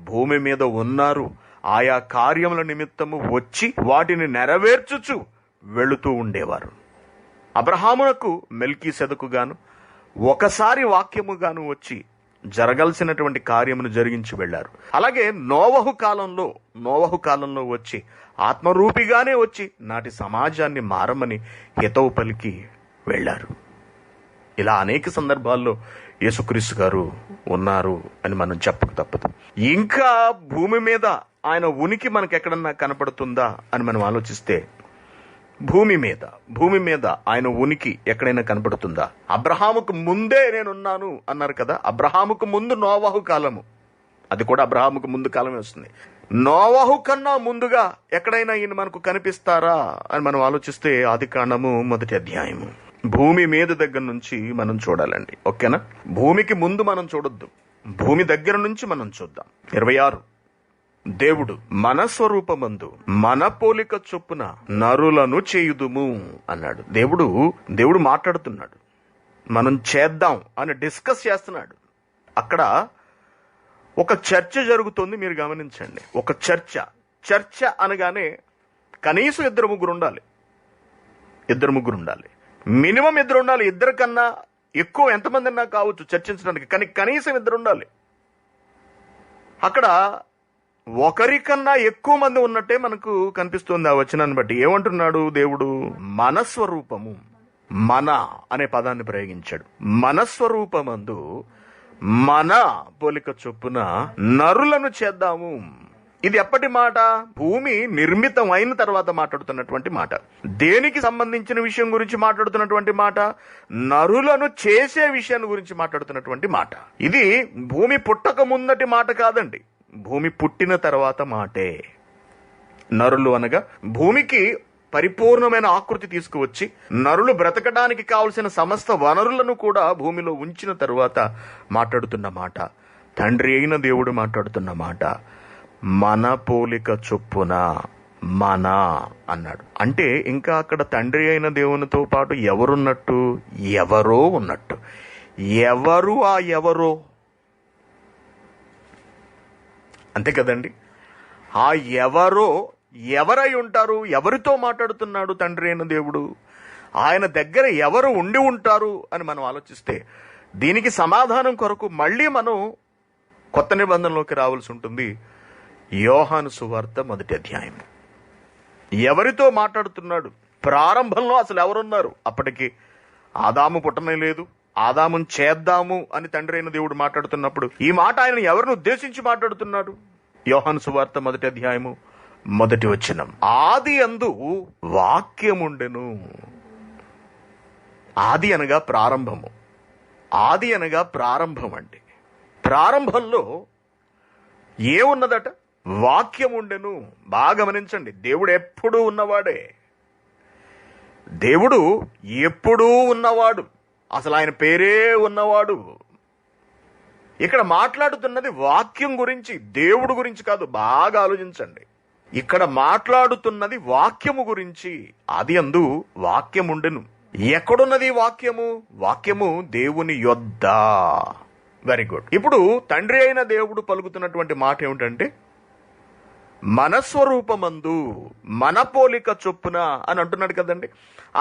భూమి మీద ఉన్నారు. ఆయా కార్యముల నిమిత్తము వచ్చి వాటిని నెరవేర్చుచు వెళుతూ ఉండేవారు. అబ్రహామునకు మెల్కీసెదకు గాను ఒకసారి వాక్యముగాను వచ్చి జరగాల్సినటువంటి కార్యమును జరిగించి వెళ్ళారు. అలాగే నోవహు కాలంలో వచ్చి ఆత్మరూపిగానే వచ్చి నాటి సమాజాన్ని మారమని హితవు పలికి వెళ్ళారు. ఇలా అనేక సందర్భాల్లో యేసుక్రీస్తు గారు ఉన్నారు అని మనం చెప్పక తప్పదు. ఇంకా భూమి మీద ఆయన ఉనికి మనకు ఎక్కడన్నా కనపడుతుందా అని మనం ఆలోచిస్తే, భూమి మీద ఆయన ఉనికి ఎక్కడైనా కనపడుతుందా? అబ్రహాముకు ముందే నేనున్నాను అన్నారు కదా. అబ్రహాముకు ముందు నోవహు కాలము, అది కూడా అబ్రహాముకు ముందు కాలమే వస్తుంది. నోవహు కన్నా ముందుగా ఎక్కడైనా ఈయన మనకు కనిపిస్తారా అని మనం ఆలోచిస్తే ఆదికాండము 1వ అధ్యాయము. భూమి మీద దగ్గర నుంచి మనం చూడాలండి, ఓకేనా? భూమికి ముందు మనం చూడొద్దు, భూమి దగ్గర నుంచి మనం చూద్దాం. 26, దేవుడు మన స్వరూపమందు మన పోలిక చొప్పున నరులను చేయుదుము అన్నాడు. దేవుడు మాట్లాడుతున్నాడు, మనం చేద్దాం అని డిస్కస్ చేస్తున్నాడు. అక్కడ ఒక చర్చ జరుగుతుంది, మీరు గమనించండి. ఒక చర్చ అనగానే కనీసం ఇద్దరు ముగ్గురు ఉండాలి, మినిమం ఇద్దరు ఉండాలి. ఇద్దరు కన్నా ఎక్కువ ఎంతమంది అన్నా కావచ్చు చర్చించడానికి, కానీ కనీసం ఇద్దరు ఉండాలి. అక్కడ ఒకరికన్నా ఎక్కువ మంది ఉన్నట్టే మనకు కనిపిస్తుంది ఆ వచనాన్ని బట్టి. ఏమంటున్నాడు దేవుడు? మన స్వరూపము, మన అనే పదాన్ని ప్రయోగించాడు. మన స్వరూపమందు మన పోలిక చొప్పున నరులను చేద్దాము. ఇది ఎప్పటి మాట? భూమి నిర్మితం అయిన తర్వాత మాట్లాడుతున్నటువంటి మాట. దేనికి సంబంధించిన విషయం గురించి మాట్లాడుతున్నటువంటి మాట? నరులను చేసే విషయాన్ని గురించి మాట్లాడుతున్నటువంటి మాట. ఇది భూమి పుట్టక ముందటి మాట కాదండి, భూమి పుట్టిన తర్వాత మాటే. నరులు అనగా భూమికి పరిపూర్ణమైన ఆకృతి తీసుకువచ్చి నరులు బ్రతకడానికి కావలసిన సమస్త వనరులను కూడా భూమిలో ఉంచిన తరువాత మాట్లాడుతున్న మాట. తండ్రి అయిన దేవుడు మాట్లాడుతున్న మాట. మన పోలిక చొప్పున మన అన్నాడు. అంటే ఇంకా అక్కడ తండ్రి అయిన దేవునితో పాటు ఎవరున్నట్టు? ఎవరో ఉన్నట్టు. ఎవరు ఆ ఎవరో? అంతే కదండి. ఆ ఎవరో ఎవరై ఉంటారు? ఎవరితో మాట్లాడుతున్నాడు తండ్రి అయిన దేవుడు? ఆయన దగ్గర ఎవరు ఉండి ఉంటారు అని మనం ఆలోచిస్తే దీనికి సమాధానం కొరకు మళ్ళీ మనం కొత్త నిబంధనలోకి రావాల్సి ఉంటుంది. యోహాను సువార్త 1వ అధ్యాయం. ఎవరితో మాట్లాడుతున్నాడు? ప్రారంభంలో అసలు ఎవరున్నారు? అప్పటికి ఆదాము పుట్టనే లేదు. ఆదామును చేద్దాము అని తండ్రి అయిన దేవుడు మాట్లాడుతున్నప్పుడు ఈ మాట ఆయన ఎవరిని ఉద్దేశించి మాట్లాడుతున్నాడు? యోహాను సువార్త 1వ అధ్యాయము 1వ వచనం. ఆది యందు వాక్యముండెను. ఆది అనగా ప్రారంభము. ఆది అనగా ప్రారంభం అండి. ప్రారంభంలో ఏమున్నదట? వాక్యం ఉండెను. బాగా గమనించండి, దేవుడు ఎప్పుడూ ఉన్నవాడే. దేవుడు ఎప్పుడూ ఉన్నవాడు. అసలు ఆయన పేరే ఉన్నవాడు. ఇక్కడ మాట్లాడుతున్నది వాక్యం గురించి, దేవుడు గురించి కాదు. బాగా ఆలోచించండి. ఇక్కడ మాట్లాడుతున్నది వాక్యము గురించి. ఆది యందు వాక్యం ఉండెను. ఎక్కడున్నది వాక్యము? వాక్యము దేవుని యొద్ద. Very good. ఇప్పుడు తండ్రి అయిన దేవుడు పలుకుతున్నటువంటి మాట ఏమిటంటే మన స్వరూపమందు మన పోలిక చొప్పున అని అంటున్నాడు కదండి.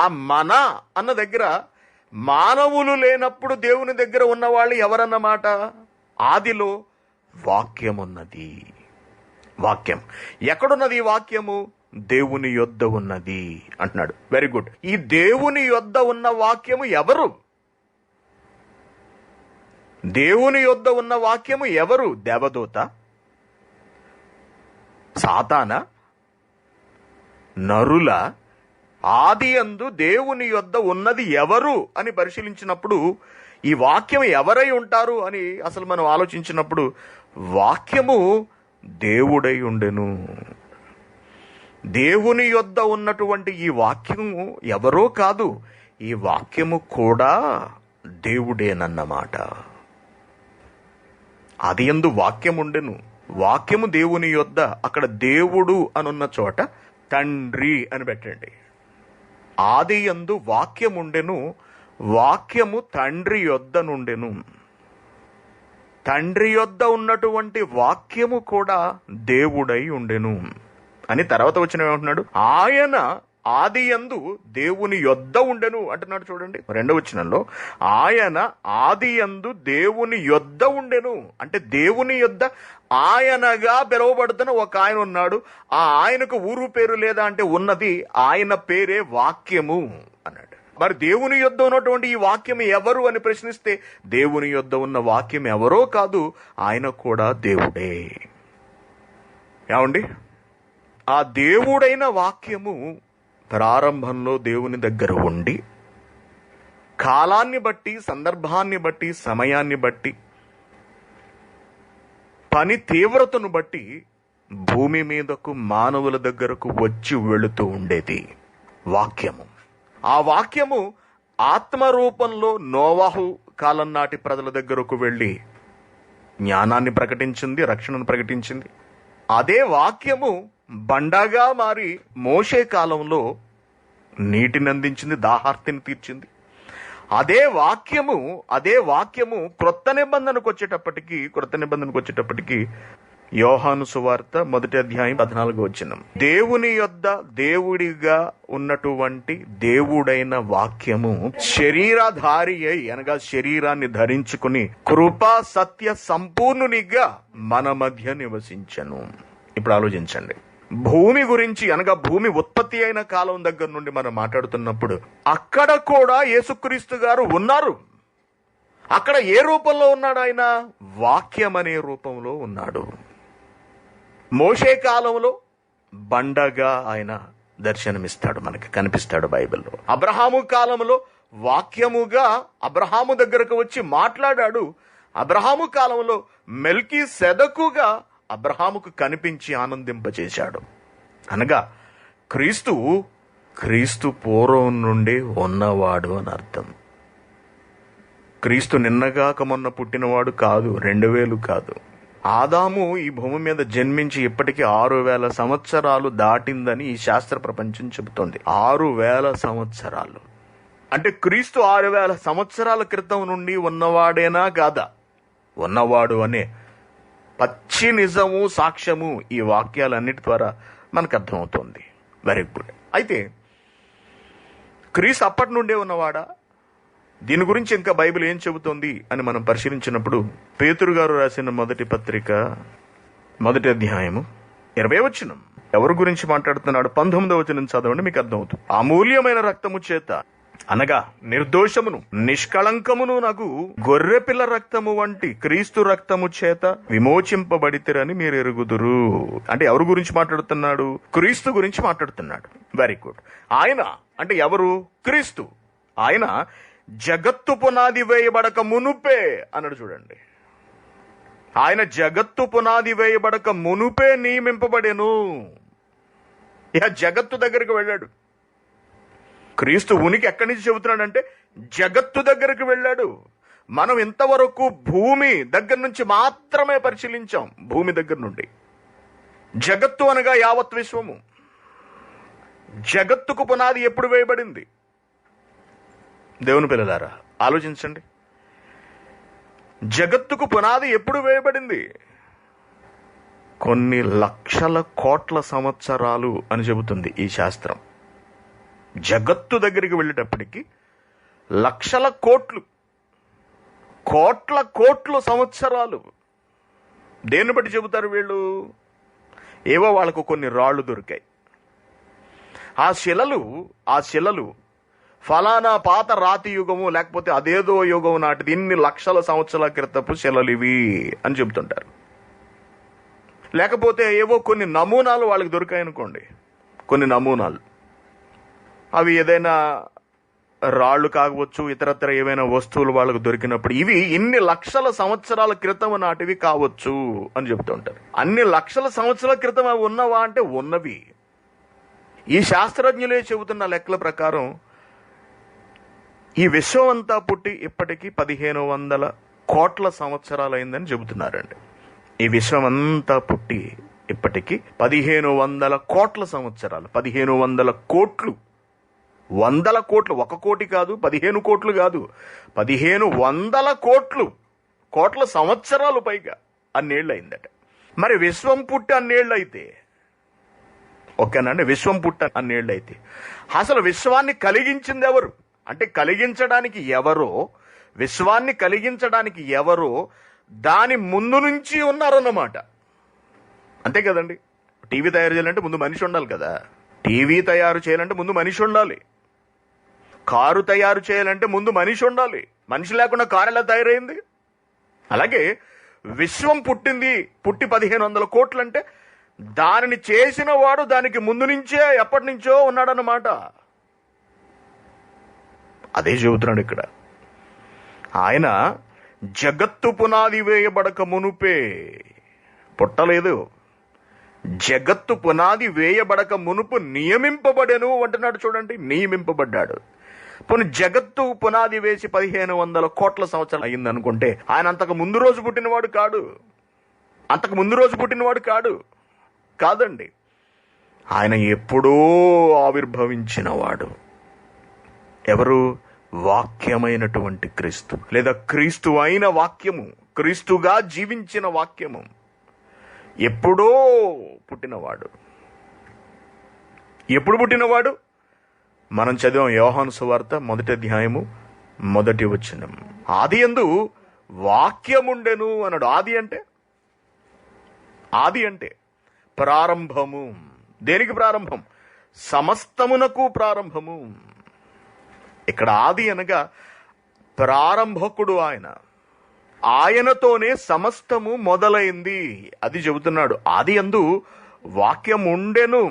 ఆ మన అన్న దగ్గర మానవులు లేనప్పుడు దేవుని దగ్గర ఉన్నవాళ్ళు ఎవరన్నమాట? ఆదిలో వాక్యం ఉన్నది. వాక్యం ఎక్కడున్నది? వాక్యము దేవుని యొద్ద ఉన్నది అంటున్నాడు. Very good. ఈ దేవుని యొద్ద ఉన్న వాక్యము ఎవరు? దేవుని యొద్ద ఉన్న వాక్యము ఎవరు? దేవదూత? సాతానా? నరుల? ఆది యందు దేవుని యొద్ద ఉన్నది ఎవరు అని పరిశీలించినప్పుడు ఈ వాక్యం ఎవరై ఉంటారు అని అసలు మనం ఆలోచించినప్పుడు వాక్యము దేవుడై ఉండెను. దేవుని యొద్ద ఉన్నటువంటి ఈ వాక్యము ఎవరో కాదు, ఈ వాక్యము కూడా దేవుడేనన్నమాట. ఆది యందు వాక్యం ఉండెను. వాక్యము దేవుని యొద్ద. అక్కడ దేవుడు అనున్న చోట తండ్రి అని పెట్టండి. ఆది యందు వాక్యం ఉండెను. వాక్యము తండ్రి యొద్ద నుండెను. తండ్రి యొద్ద ఉన్నటువంటి వాక్యము కూడా దేవుడై ఉండెను అని తర్వాత వచ్చిన ఏమంటున్నాడు? ఆయన ఆది యందు దేవుని యొద్ద ఉండెను అంటున్నాడు. చూడండి 2వ వచనంలో ఆయన ఆది యందు దేవుని యొద్ద ఉండెను అంటే దేవుని యొద్ద ఆయనగా పిలువబడుతున్న ఒక ఆయన ఉన్నాడు. ఆ ఆయనకు ఊరు పేరు లేదా అంటే ఉన్నది. ఆయన పేరే వాక్యము అన్నాడు. మరి దేవుని యొద్ద ఉన్నటువంటి ఈ వాక్యం ఎవరు అని ప్రశ్నిస్తే దేవుని యొద్ద ఉన్న వాక్యం ఎవరో కాదు, ఆయన కూడా దేవుడే. ఏమండి? ఆ దేవుడైన వాక్యము ప్రారంభంలో దేవుని దగ్గర ఉండి కాలాన్ని బట్టి, సందర్భాన్ని బట్టి, సమయాన్ని బట్టి, పని తీవ్రతను బట్టి భూమి మీదకు మానవుల దగ్గరకు వచ్చి వెళుతూ ఉండేది వాక్యము. ఆ వాక్యము ఆత్మరూపంలో నోవాహు కాలం నాటి ప్రజల దగ్గరకు వెళ్ళి జ్ఞానాన్ని ప్రకటించింది, రక్షణను ప్రకటించింది. అదే వాక్యము బండగా మారి మోషే కాలంలో నీటిని అందించింది, దాహార్తిని తీర్చింది. అదే వాక్యము క్రొత్త నిబంధనకు వచ్చేటప్పటికి యోహాను సువార్త 1వ అధ్యాయం 14వ వచనం. దేవుని యొద్ద దేవుడిగా ఉన్నటువంటి దేవుడైన వాక్యము శరీరధారి అయి అనగా శరీరాన్ని ధరించుకుని కృపా సత్య సంపూర్ణునిగా మన మధ్య నివసించెను. ఇప్పుడు ఆలోచించండి. భూమి గురించి అనగా భూమి ఉత్పత్తి అయిన కాలం దగ్గర నుండి మనం మాట్లాడుతున్నప్పుడు అక్కడ కూడా యేసుక్రీస్తు గారు ఉన్నారు. అక్కడ ఏ రూపంలో ఉన్నాడు? ఆయన వాక్యం అనే రూపంలో ఉన్నాడు. మోషే కాలంలో బండగా ఆయన దర్శనమిస్తాడు, మనకి కనిపిస్తాడు బైబిల్లో. అబ్రహాము కాలంలో వాక్యముగా అబ్రహాము దగ్గరకు వచ్చి మాట్లాడాడు. అబ్రహాము కాలంలో మెల్కీసెదకుగా అబ్రహాముకు కనిపించి ఆనందింపచేశాడు. అనగా క్రీస్తు పూర్వం నుండి ఉన్నవాడు అని అర్థం. క్రీస్తు నిన్నగాక మొన్న పుట్టినవాడు కాదు, 2000 కాదు. ఆదాము ఈ భూమి మీద జన్మించి ఇప్పటికీ 6000 సంవత్సరాలు దాటిందని ఈ శాస్త్ర ప్రపంచం చెబుతోంది. 6000 సంవత్సరాలు అంటే క్రీస్తు 6000 సంవత్సరాల క్రితం నుండి ఉన్నవాడేనా కాదా? ఉన్నవాడు అనే పచ్చి నిజము, సాక్ష్యము ఈ వాక్యాలన్నిటి ద్వారా మనకు అర్థమవుతుంది. Very good. అయితే క్రీస్తు అప్పటి నుండే ఉన్నవాడా? దీని గురించి ఇంకా బైబిల్ ఏం చెబుతోంది అని మనం పరిశీలించినప్పుడు పేతురు గారు రాసిన మొదటి పత్రిక 1వ అధ్యాయము 20వ వచనం ఎవరి గురించి మాట్లాడుతున్నాడు? 19వ వచనం చదవండి, మీకు అర్థమవుతుంది. అమూల్యమైన రక్తము చేత అనగా నిర్దోషమును నిష్కళంకమును నాకు గొర్రెపిల్ల రక్తము వంటి క్రీస్తు రక్తము చేత విమోచింపబడితిరని మీరు ఎరుగుదురు. అంటే ఎవరి గురించి మాట్లాడుతున్నాడు? క్రీస్తు గురించి మాట్లాడుతున్నాడు. Very good. ఆయన అంటే ఎవరు? క్రీస్తు. ఆయన జగత్తు పునాది వేయబడక మునుపే అన్నాడు. చూడండి, ఆయన జగత్తు పునాది వేయబడక మునుపే నియమింపబడెను. ఇక జగత్తు దగ్గరికి వెళ్ళాడు. క్రీస్తు ఉనికి ఎక్కడి నుంచి చెబుతున్నాడంటే జగత్తు దగ్గరికి వెళ్ళాడు. మనం ఇంతవరకు భూమి దగ్గర నుంచి మాత్రమే పరిశీలించాం. భూమి దగ్గర నుండి జగత్తు అనగా యావత్ విశ్వము. జగత్తుకు పునాది ఎప్పుడు వేయబడింది? దేవుని పిల్లలారా ఆలోచించండి. జగత్తుకు పునాది ఎప్పుడు వేయబడింది? కొన్ని లక్షల కోట్ల సంవత్సరాలు అని చెబుతుంది ఈ శాస్త్రం. జగత్తు దగ్గరికి వెళ్ళేటప్పటికి లక్షల కోట్ల సంవత్సరాలు. దేన్ని బట్టి చెబుతారు వీళ్ళు? ఏవో వాళ్ళకు కొన్ని రాళ్ళు దొరికాయి. ఆ శిలలు ఫలానా పాత రాతి యుగము లేకపోతే అదేదో యుగం నాటిది, ఇన్ని లక్షల సంవత్సరాల క్రితపు శిలలు ఇవి అని చెబుతుంటారు. లేకపోతే ఏవో కొన్ని నమూనాలు వాళ్ళకి దొరికాయి అనుకోండి. కొన్ని నమూనాలు అవి ఏదైనా రాళ్ళు కావచ్చు, ఇతరత్ర ఏవైనా వస్తువులు వాళ్ళకు దొరికినప్పుడు ఇవి ఇన్ని లక్షల సంవత్సరాల క్రితం నాటివి కావచ్చు అని చెబుతుంటారు. అన్ని లక్షల సంవత్సరాల క్రితం అవి ఉన్నవా అంటే ఉన్నవి. ఈ శాస్త్రజ్ఞులే చెబుతున్న లెక్కల ప్రకారం ఈ విశ్వం అంతా పుట్టి ఇప్పటికీ 1500 కోట్ల సంవత్సరాలు అయిందని చెబుతున్నారండి. ఈ విశ్వం అంతా పుట్టి ఇప్పటికీ 1500 కోట్ల సంవత్సరాలు. 1500 కోట్లు, 100 కోట్లు, 1 కోటి కాదు, 15 కోట్లు కాదు, 1500 కోట్ల సంవత్సరాలు పైగా అన్నేళ్ళు అయిందట. మరి విశ్వం పుట్టి అన్నేళ్ళు అయితే ఓకేనండి, విశ్వం పుట్టి అన్నేళ్ళు అయితే అసలు విశ్వాన్ని కలిగించింది ఎవరు? అంటే కలిగించడానికి ఎవరో, విశ్వాన్ని కలిగించడానికి ఎవరో దాని ముందు నుంచి ఉన్నారన్నమాట. అంతే కదండి. టీవీ తయారు చేయాలంటే ముందు మనిషి ఉండాలి కదా. టీవీ తయారు చేయాలంటే ముందు మనిషి ఉండాలి. కారు తయారు చేయాలంటే ముందు మనిషి ఉండాలి. మనిషి లేకుండా కారు ఎలా తయారైంది? అలాగే విశ్వం పుట్టి 1500 కోట్లు అంటే దానిని చేసిన వాడు దానికి ముందు నుంచే ఎప్పటి నుంచో ఉన్నాడన్నమాట. అదే చెబుతున్నాడు ఇక్కడ. ఆయన జగత్తు పునాది వేయబడక మునుపే పుట్టలేదు. జగత్తు పునాది వేయబడక మునుపు నియమింపబడెను అంటున్నాడు. చూడండి, నియమింపబడ్డాడు. పోనీ జగత్తు పునాది వేసి 1500 కోట్ల సంవత్సరాలు అయింది అనుకుంటే ఆయన అంతకు ముందు రోజు పుట్టినవాడు కాడు. కాదండి, ఆయన ఎప్పుడో ఆవిర్భవించినవాడు. ఎవరు? వాక్యమైనటువంటి క్రీస్తు, లేదా క్రీస్తు అయిన వాక్యము, క్రీస్తుగా జీవించిన వాక్యము. ఎప్పుడో పుట్టినవాడు. ఎప్పుడు పుట్టినవాడు? మనం చదివాం యోహాను సువార్త 1వ అధ్యాయము 1వ వచనం. ఆదియందు వాక్యముండెను అన్నాడు. ఆది అంటే ప్రారంభము. దేనికి ప్రారంభం? సమస్తమునకు ప్రారంభము. ఇక్కడ ఆది అనగా ప్రారంభకుడు ఆయన. ఆయనతోనే సమస్తము మొదలైంది. అది చెబుతున్నాడు. ఆది యందు వాక్యం ఉండెను,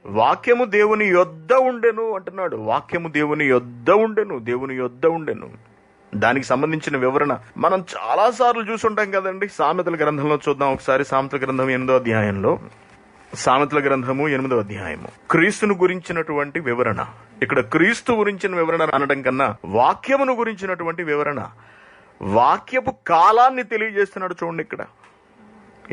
వాక్యము దేవుని యొద్ద ఉండెను అంటున్నాడు. వాక్యము దేవుని యొద్ద ఉండెను, దేవుని యొద్ద ఉండెను. దానికి సంబంధించిన వివరణ మనం చాలా సార్లు చూసుంటాం కదండి. సామెతల గ్రంథంలో చూద్దాం ఒకసారి. సామెతల గ్రంథం 8వ అధ్యాయంలో, సామెతల గ్రంథము 8వ అధ్యాయము, క్రీస్తును గురించినటువంటి వివరణ. ఇక్కడ క్రీస్తు గురించిన వివరణ అనడం కన్నా వాక్యమును గురించినటువంటి వివరణ, వాక్యపు కాలాన్ని తెలియజేస్తున్నాడు. చూడండి ఇక్కడ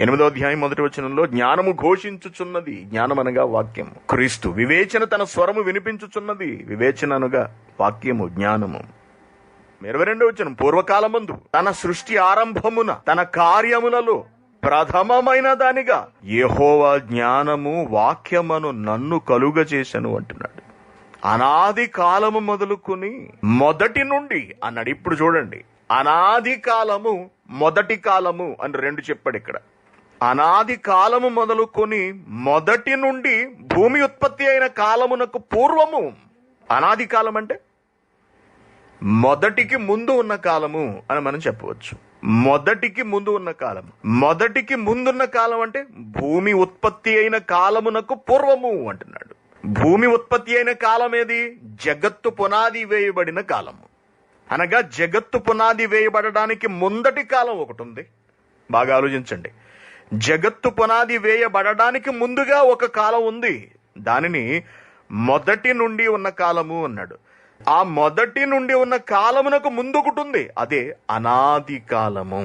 8వ అధ్యాయం 1వ వచనంలో, జ్ఞానము ఘోషించుచున్నది, జ్ఞానం అనగా వాక్యము. క్రీస్తు వివేచన తన స్వరము వినిపించుచున్నది, వివేచన అనగా వాక్యము, జ్ఞానము. 22వ వచనం, పూర్వకాలమందు తన సృష్టి ఆరంభమున తన కార్యములలో ప్రథమమైన దానిగా యెహోవా జ్ఞానము వాక్యమును నన్ను కలుగజేసెను అంటున్నాడు. అనాది కాలము మొదలుకొని మొదటి నుండి అన్నాడు. ఇప్పుడు చూడండి, అనాది కాలము మొదటి కాలము అని రెండు చెప్పాడు ఇక్కడ. అనాది కాలము మొదలుకొని మొదటి నుండి భూమి ఉత్పత్తి అయిన కాలమునకు పూర్వము. అనాది కాలం అంటే మొదటికి ముందు ఉన్న కాలము అని మనం చెప్పవచ్చు. మొదటికి ముందు ఉన్న కాలం, మొదటికి ముందున్న కాలం అంటే భూమి ఉత్పత్తి అయిన కాలమునకు పూర్వము అంటున్నాడు. భూమి ఉత్పత్తి అయిన కాలం ఏది? జగత్తు పునాది వేయబడిన కాలము. అనగా జగత్తు పునాది వేయబడడానికి ముందటి కాలం ఒకటి ఉంది. బాగా ఆలోచించండి. జగత్తు పునాది వేయబడడానికి ముందుగా ఒక కాలం ఉంది. దానిని మొదటి నుండి ఉన్న కాలము అన్నాడు. ఆ మొదటి నుండి ఉన్న కాలమునకు ముందు ఒకటి ఉంది, అదే అనాది కాలము.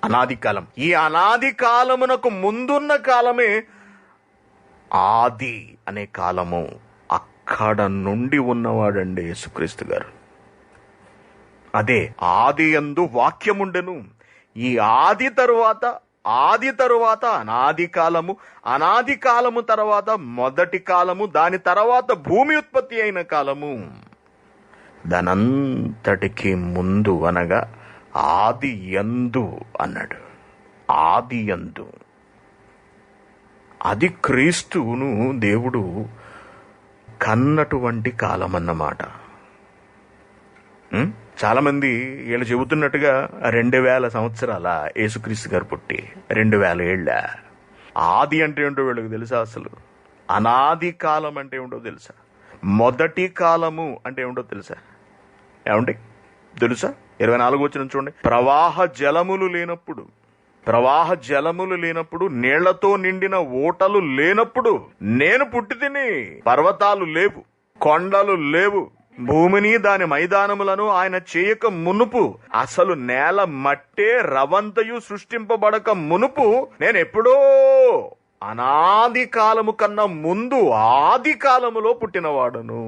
అనాది కాలం. ఈ అనాది కాలమునకు ముందున్న కాలమే ఆది అనే కాలము. అక్కడ నుండి ఉన్నవాడండి యేసుక్రీస్తు గారు. అదే ఆది యందు వాక్యముండెను. ఈ ఆది తరువాత అనాది కాలము, అనాది కాలము తర్వాత మొదటి కాలము, దాని తర్వాత భూమి ఉత్పత్తి అయిన కాలము. దానంతటికి ముందు అనగా ఆది యందు అన్నాడు. ఆది యందు. అది క్రీస్తును దేవుడు కన్నటువంటి కాలం అన్నమాట. చాలా మంది వీళ్ళు చెబుతున్నట్టుగా 2000 సంవత్సరాల యేసుక్రీస్తు గారు పుట్టి 2000 ఏళ్ళ. ఆది అంటే ఏంటో వీళ్ళకి తెలుసా? అసలు అనాది కాలం అంటే ఏమిటో తెలుసా? మొదటి కాలము అంటే ఏమిటో తెలుసా? ఏమండి తెలుసా? 24వ వచనం చూడండి. ప్రవాహ జలములు లేనప్పుడు, నీళ్లతో నిండిన ఊటలు లేనప్పుడు నేను పుట్టి తిని. పర్వతాలు లేవు, కొండలు లేవు, భూమిని దాని మైదానములను ఆయన చేయక మునుపు, అసలు నేల మట్టే రవంతయు సృష్టింపబడక మునుపు, నేను ఎప్పుడో అనాది కాలము కన్నా ముందు ఆది కాలములో పుట్టినవాడను.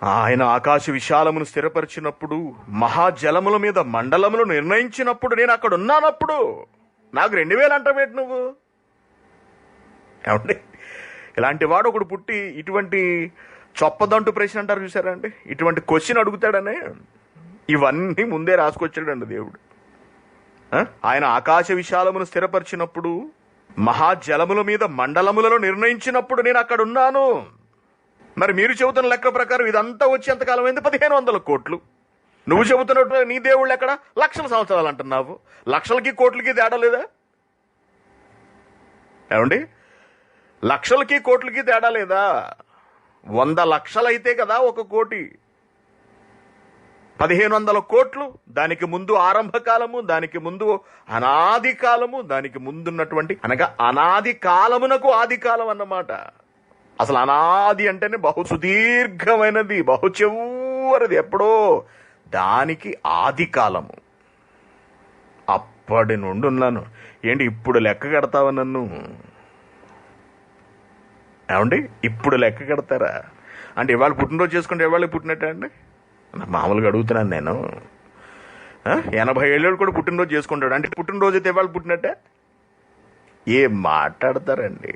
ఆయన ఆకాశ విశాలమును స్థిరపరిచినప్పుడు, మహాజలముల మీద మండలములు నిర్ణయించినప్పుడు, నేను అక్కడ ఉన్నానప్పుడు నాకు 2000 అంటావేంటి నువ్వు? ఏమండి, ఇలాంటి వాడు ఒకడు పుట్టి ఇటువంటి చొప్పదంటు ప్రశ్న అంటారు చూసారా అండి, ఇటువంటి క్వశ్చన్ అడుగుతాడనే ఇవన్నీ ముందే రాసుకొచ్చాడండి దేవుడు. ఆయన ఆకాశ విశాలమును స్థిరపరిచినప్పుడు, మహాజలముల మీద మండలములను నిర్ణయించినప్పుడు నేను అక్కడ ఉన్నాను. మరి మీరు చెబుతున్న లెక్క ప్రకారం ఇదంతా వచ్చి ఎంతకాలం అయింది? 1500 కోట్లు. నువ్వు చెబుతున్నట్టు నీ దేవుళ్ళు ఎక్కడ? లక్షల సంవత్సరాలు అంటున్నావు. లక్షలకి కోట్లకి తేడా లేదా? ఏమండి, లక్షలకి కోట్లకి తేడా లేదా? 100 లక్షలైతే కదా 1 కోటి. 1500 కోట్లు. దానికి ముందు ఆరంభ కాలము, దానికి ముందు అనాది కాలము, దానికి ముందున్నటువంటి అనగా అనాది కాలమునకు ఆది కాలం అన్నమాట. అసలు అనాది అంటేనే బహు సుదీర్ఘమైనది, బహు చివరిది, ఎప్పుడో. దానికి ఆది కాలము. అప్పటి నుండి ఉన్నాను. ఏంటి ఇప్పుడు లెక్క కడతావా నన్ను? ఏమండి, ఇప్పుడు లెక్క కడతారా? అంటే ఇవాళ పుట్టినరోజు చేసుకుంటే ఇవాళ పుట్టినట్టే అండి? మామూలుగా అడుగుతున్నాను నేను. 80 ఏళ్ళు కూడా పుట్టినరోజు చేసుకుంటాడు అంటే పుట్టినరోజు అయితే ఇవాళ పుట్టినట్టే? ఏం మాట్లాడతారండి?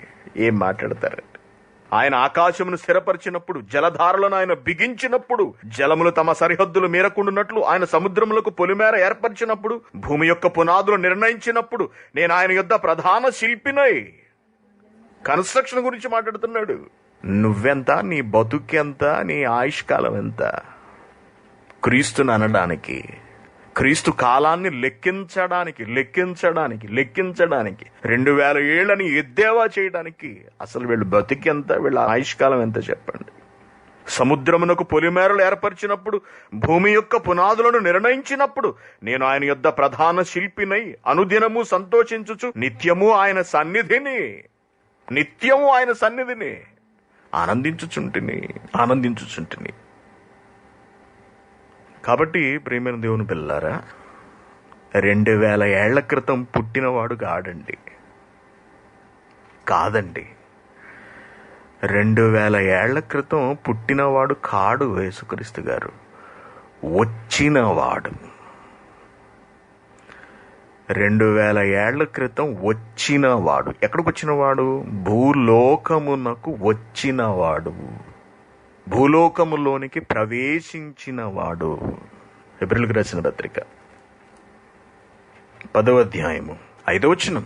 ఆయన ఆకాశమును స్థిరపరిచినప్పుడు, జలధారలను ఆయన బిగించినప్పుడు, జలములు తమ సరిహద్దులు మీరకుండునట్లు ఆయన సముద్రములకు పొలిమేర ఏర్పరిచినప్పుడు, భూమి యొక్క పునాదులు నిర్ణయించినప్పుడు నేను ఆయన యొద్ద ప్రధాన శిల్పినై. కన్స్ట్రక్షన్ గురించి మాట్లాడుతున్నాడు. నువ్వెంత, నీ బతుకెంత, నీ ఆయుష్కాలం ఎంత? క్రీస్తుని అనడానికి, క్రీస్తు కాలాన్ని లెక్కించడానికి 2000 ఏళ్ళని ఎద్దేవా చేయడానికి అసలు వీళ్ళు బతికెంత, వీళ్ళ ఆయుష్కాలం ఎంత చెప్పండి. సముద్రమునకు పొలిమేరలు ఏర్పరిచినప్పుడు, భూమి యొక్క పునాదులను నిర్ణయించినప్పుడు, నేను ఆయన యొద్ద ప్రధాన శిల్పినై అనుదినము సంతోషించుచు నిత్యము ఆయన సన్నిధిని ఆనందించుచుంటిని. కాబట్టి ప్రియమైన దేవుని పిల్లారా, 2000 ఏళ్ల క్రితం పుట్టినవాడు కాదండి. 2000 ఏళ్ల క్రితం పుట్టినవాడు కాడు యేసుక్రీస్తు గారు, వచ్చినవాడు. 2000 ఏళ్ల క్రితం వచ్చినవాడు. ఎక్కడికి వచ్చినవాడు? భూలోకమునకు వచ్చినవాడు, భూలోకములోనికి ప్రవేశించినవాడు. హెబ్రీయులకు రాసిన పత్రిక 10వ అధ్యాయము 5వ వచనం.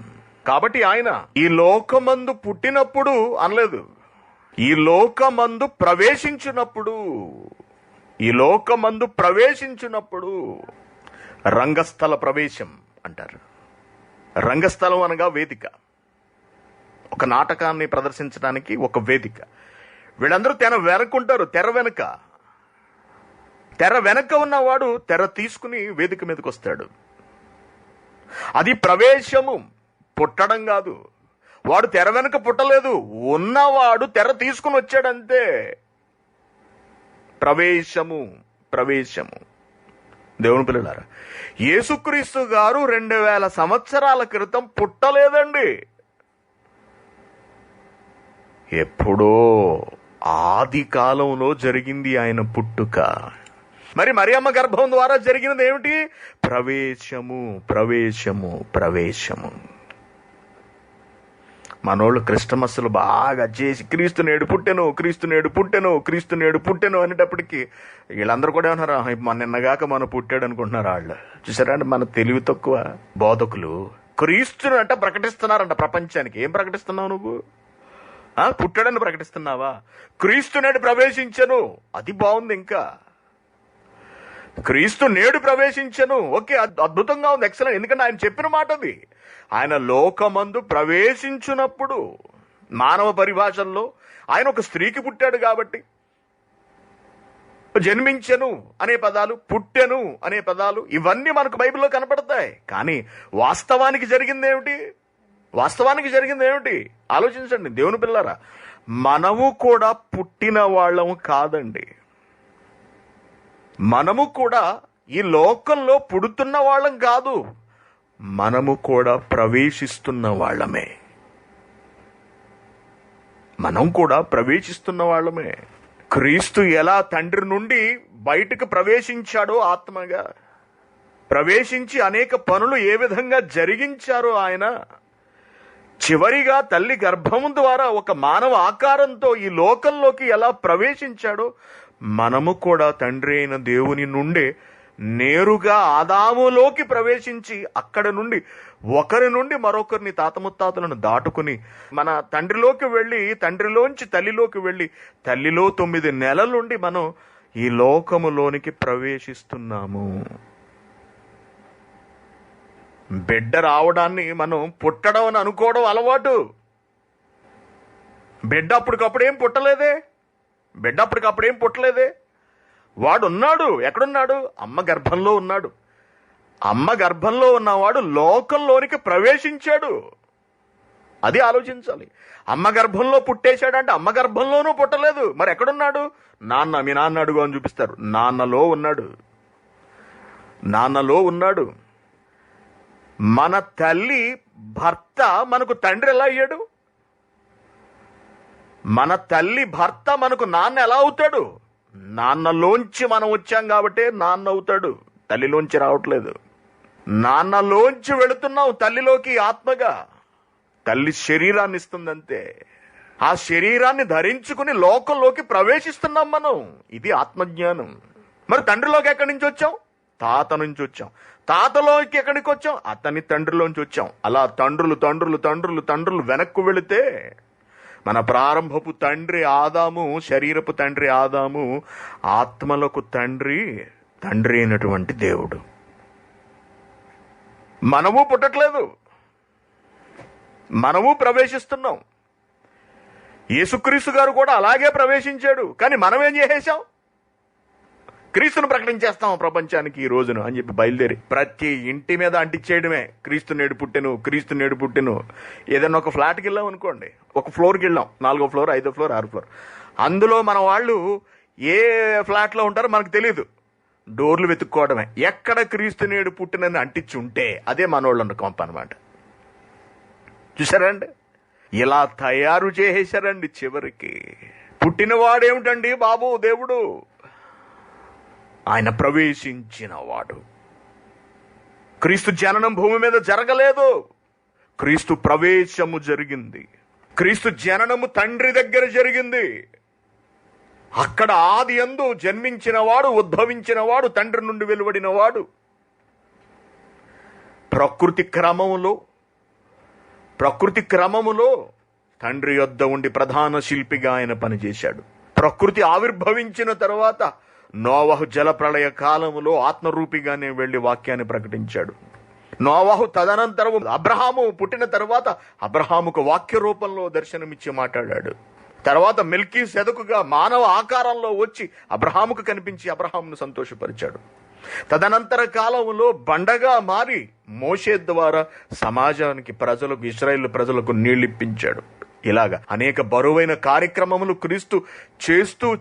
కాబట్టి ఆయన ఈ లోకమందు పుట్టినప్పుడు అనలేదు, ఈ లోకమందు ప్రవేశించినప్పుడు రంగస్థల ప్రవేశం అంటారు. రంగస్థలం అనగా వేదిక, ఒక నాటకాన్ని ప్రదర్శించడానికి ఒక వేదిక. వీళ్ళందరూ తెర వెనకుంటారు, తెర వెనక ఉన్నవాడు తెర తీసుకుని వేదిక మీదకి వస్తాడు. అది ప్రవేశము, పుట్టడం కాదు. వాడు తెర వెనక పుట్టలేదు, ఉన్నవాడు తెర తీసుకుని వచ్చాడంతే. ప్రవేశము. దేవుని పిల్లలారా, యేసుక్రీస్తు గారు 2000 సంవత్సరాల క్రితం పుట్టలేదండి. ఎప్పుడో ఆది కాలంలో జరిగింది ఆయన పుట్టుక. మరి మరియమ్మ గర్భం ద్వారా జరిగినది ఏమిటి? ప్రవేశము. మనోళ్ళు క్రిస్టమస్లు బాగా చేసి క్రీస్తు నేడు పుట్టెను అనేటప్పటికి వీళ్ళందరూ కూడా ఏమన్నారా, నిన్నగాక మనం పుట్టాడు అనుకుంటున్నారు వాళ్ళు. చూసారా అండి, మన తెలివి తక్కువ బోధకులు క్రీస్తుని అంట ప్రకటిస్తున్నారంట ప్రపంచానికి. ఏం ప్రకటిస్తున్నావు నువ్వు? పుట్టాడని ప్రకటిస్తున్నావా? క్రీస్తు నేడు ప్రవేశించను, అది బాగుంది. ఇంకా క్రీస్తు నేడు ప్రవేశించను, ఓకే, అద్భుతంగా ఉంది, ఎక్సలెంట్. ఎందుకంటే ఆయన చెప్పిన మాట అది. ఆయన లోకమందు ప్రవేశించినప్పుడు, మానవ పరిభాషల్లో ఆయన ఒక స్త్రీకి పుట్టాడు కాబట్టి జన్మించెను అనే పదాలు, పుట్టెను అనే పదాలు, ఇవన్నీ మనకు బైబిల్లో కనపడతాయి. కానీ వాస్తవానికి జరిగింది ఏమిటి? ఆలోచించండి దేవుని పిల్లరా. మనము కూడా పుట్టిన వాళ్ళం కాదండి. మనము కూడా ఈ లోకంలో పుడుతున్న వాళ్ళం కాదు, మనము కూడా ప్రవేశిస్తున్న వాళ్ళమే. క్రీస్తు ఎలా తండ్రి నుండి బయటకు ప్రవేశించాడో, ఆత్మగా ప్రవేశించి అనేక పనులు ఏ విధంగా జరిగించారో ఆయన, చివరిగా తల్లి గర్భం ద్వారా ఒక మానవ ఆకారంతో ఈ లోకంలోకి ఎలా ప్రవేశించాడో, మనము కూడా తండ్రి అయిన దేవుని నుండే నేరుగా ఆదాములోకి ప్రవేశించి అక్కడ నుండి ఒకరి నుండి మరొకరిని, తాత ముత్తాతలను దాటుకుని మన తండ్రిలోకి వెళ్ళి, తండ్రిలోంచి తల్లిలోకి వెళ్ళి, తల్లిలో 9 నెలలుండి మనం ఈ లోకములోనికి ప్రవేశిస్తున్నాము. బిడ్డ రావడాన్ని మనం పుట్టడం అని అనుకోవడం అలవాటు. బిడ్డ అప్పటికప్పుడేం పుట్టలేదే. వాడున్నాడు. ఎక్కడున్నాడు? అమ్మ గర్భంలో ఉన్నాడు. అమ్మ గర్భంలో ఉన్నవాడు లోకంలోనికి ప్రవేశించాడు. అది ఆలోచించాలి. అమ్మ గర్భంలో పుట్టేశాడంటే అమ్మ గర్భంలోనూ పుట్టలేదు. మరి ఎక్కడున్నాడు? మీ నాన్న అడుగు అని చూపిస్తారు. నాన్నలో ఉన్నాడు. మన తల్లి భర్త మనకు తండ్రి ఎలా అయ్యాడు? మన తల్లి భర్త మనకు నాన్న ఎలా అవుతాడు? నాన్నలోంచి మనం వచ్చాం కాబట్టి నాన్న అవుతాడు, తల్లిలోంచి రావట్లేదు. నాన్నలోంచి వెళుతున్నాం తల్లిలోకి ఆత్మగా. తల్లి శరీరాన్ని ఇస్తుందంతే. ఆ శరీరాన్ని ధరించుకుని లోకంలోకి ప్రవేశిస్తున్నాం మనం. ఇది ఆత్మజ్ఞానం. మరి తండ్రిలోకి ఎక్కడి నుంచి వచ్చాం? తాత నుంచి వచ్చాం. తాతలోకి ఎక్కడికి వచ్చాం? అతని తండ్రిలోంచి వచ్చాం. అలా తండ్రులు వెనక్కు వెళితే మన ప్రారంభపు తండ్రి ఆదాము, శరీరపు తండ్రి ఆదాము, ఆత్మలకు తండ్రి తండ్రి అయినటువంటి దేవుడు. మనము పుట్టట్లేదు, మనము ప్రవేశిస్తున్నాం. యేసుక్రీస్తు గారు కూడా అలాగే ప్రవేశించాడు. కానీ మనం ఏం చేసేసాం? క్రీస్తును ప్రకటించేస్తాం ప్రపంచానికి ఈ రోజును అని చెప్పి బయలుదేరి ప్రతి ఇంటి మీద అంటించేయడమే, క్రీస్తు నేడు పుట్టెను, క్రీస్తు నేడు పుట్టెను. ఏదైనా ఒక ఫ్లాట్కి వెళ్ళాం అనుకోండి, ఒక ఫ్లోర్కి వెళ్ళాం, 4వ ఫ్లోర్, 5వ ఫ్లోర్, 6వ ఫ్లోర్, అందులో మన వాళ్ళు ఏ ఫ్లాట్లో ఉంటారో మనకు తెలియదు, డోర్లు వెతుక్కోవడమే. ఎక్కడ క్రీస్తు నేడు పుట్టినని అంటించి ఉంటే అదే మనోళ్ళ కొంప అనమాట. చూసారండి, ఇలా తయారు చేసేశారండి. చివరికి పుట్టినవాడేమిటండి బాబు దేవుడు? ఆయన ప్రవేశించిన వాడు. క్రీస్తు జననం భూమి మీద జరగలేదు, క్రీస్తు ప్రవేశము జరిగింది. క్రీస్తు జననము తండ్రి దగ్గర జరిగింది. అక్కడ ఆది యందు జన్మించిన వాడు, ఉద్భవించిన వాడు, తండ్రి నుండి వెలువడిన వాడు. ప్రకృతి క్రమములో తండ్రి యొద్ద ఉండి ప్రధాన శిల్పిగా ఆయన పనిచేశాడు. ప్రకృతి ఆవిర్భవించిన తర్వాత నోవహు జలప్రళయ కాలములో ఆత్మరూపిగానే వెళ్లి వాక్యాన్ని ప్రకటించాడు. నోవహు తదనంతరం అబ్రహాము పుట్టిన తర్వాత అబ్రహాముకు వాక్య రూపంలో దర్శనమిచ్చి మాట్లాడాడు. తర్వాత మెల్కీసెదకుగా మానవ ఆకారంలో వచ్చి అబ్రహాముకు కనిపించి అబ్రహామును సంతోషపరిచాడు. తదనంతర కాలంలో బండగా మారి మోషే ద్వారా సమాజానికి, ప్రజలకు, ఇశ్రాయేలు ప్రజలకు నీళ్ళిప్పించాడు. ఇలాగా అనేక బరువైన కార్యక్రమములు క్రీస్తు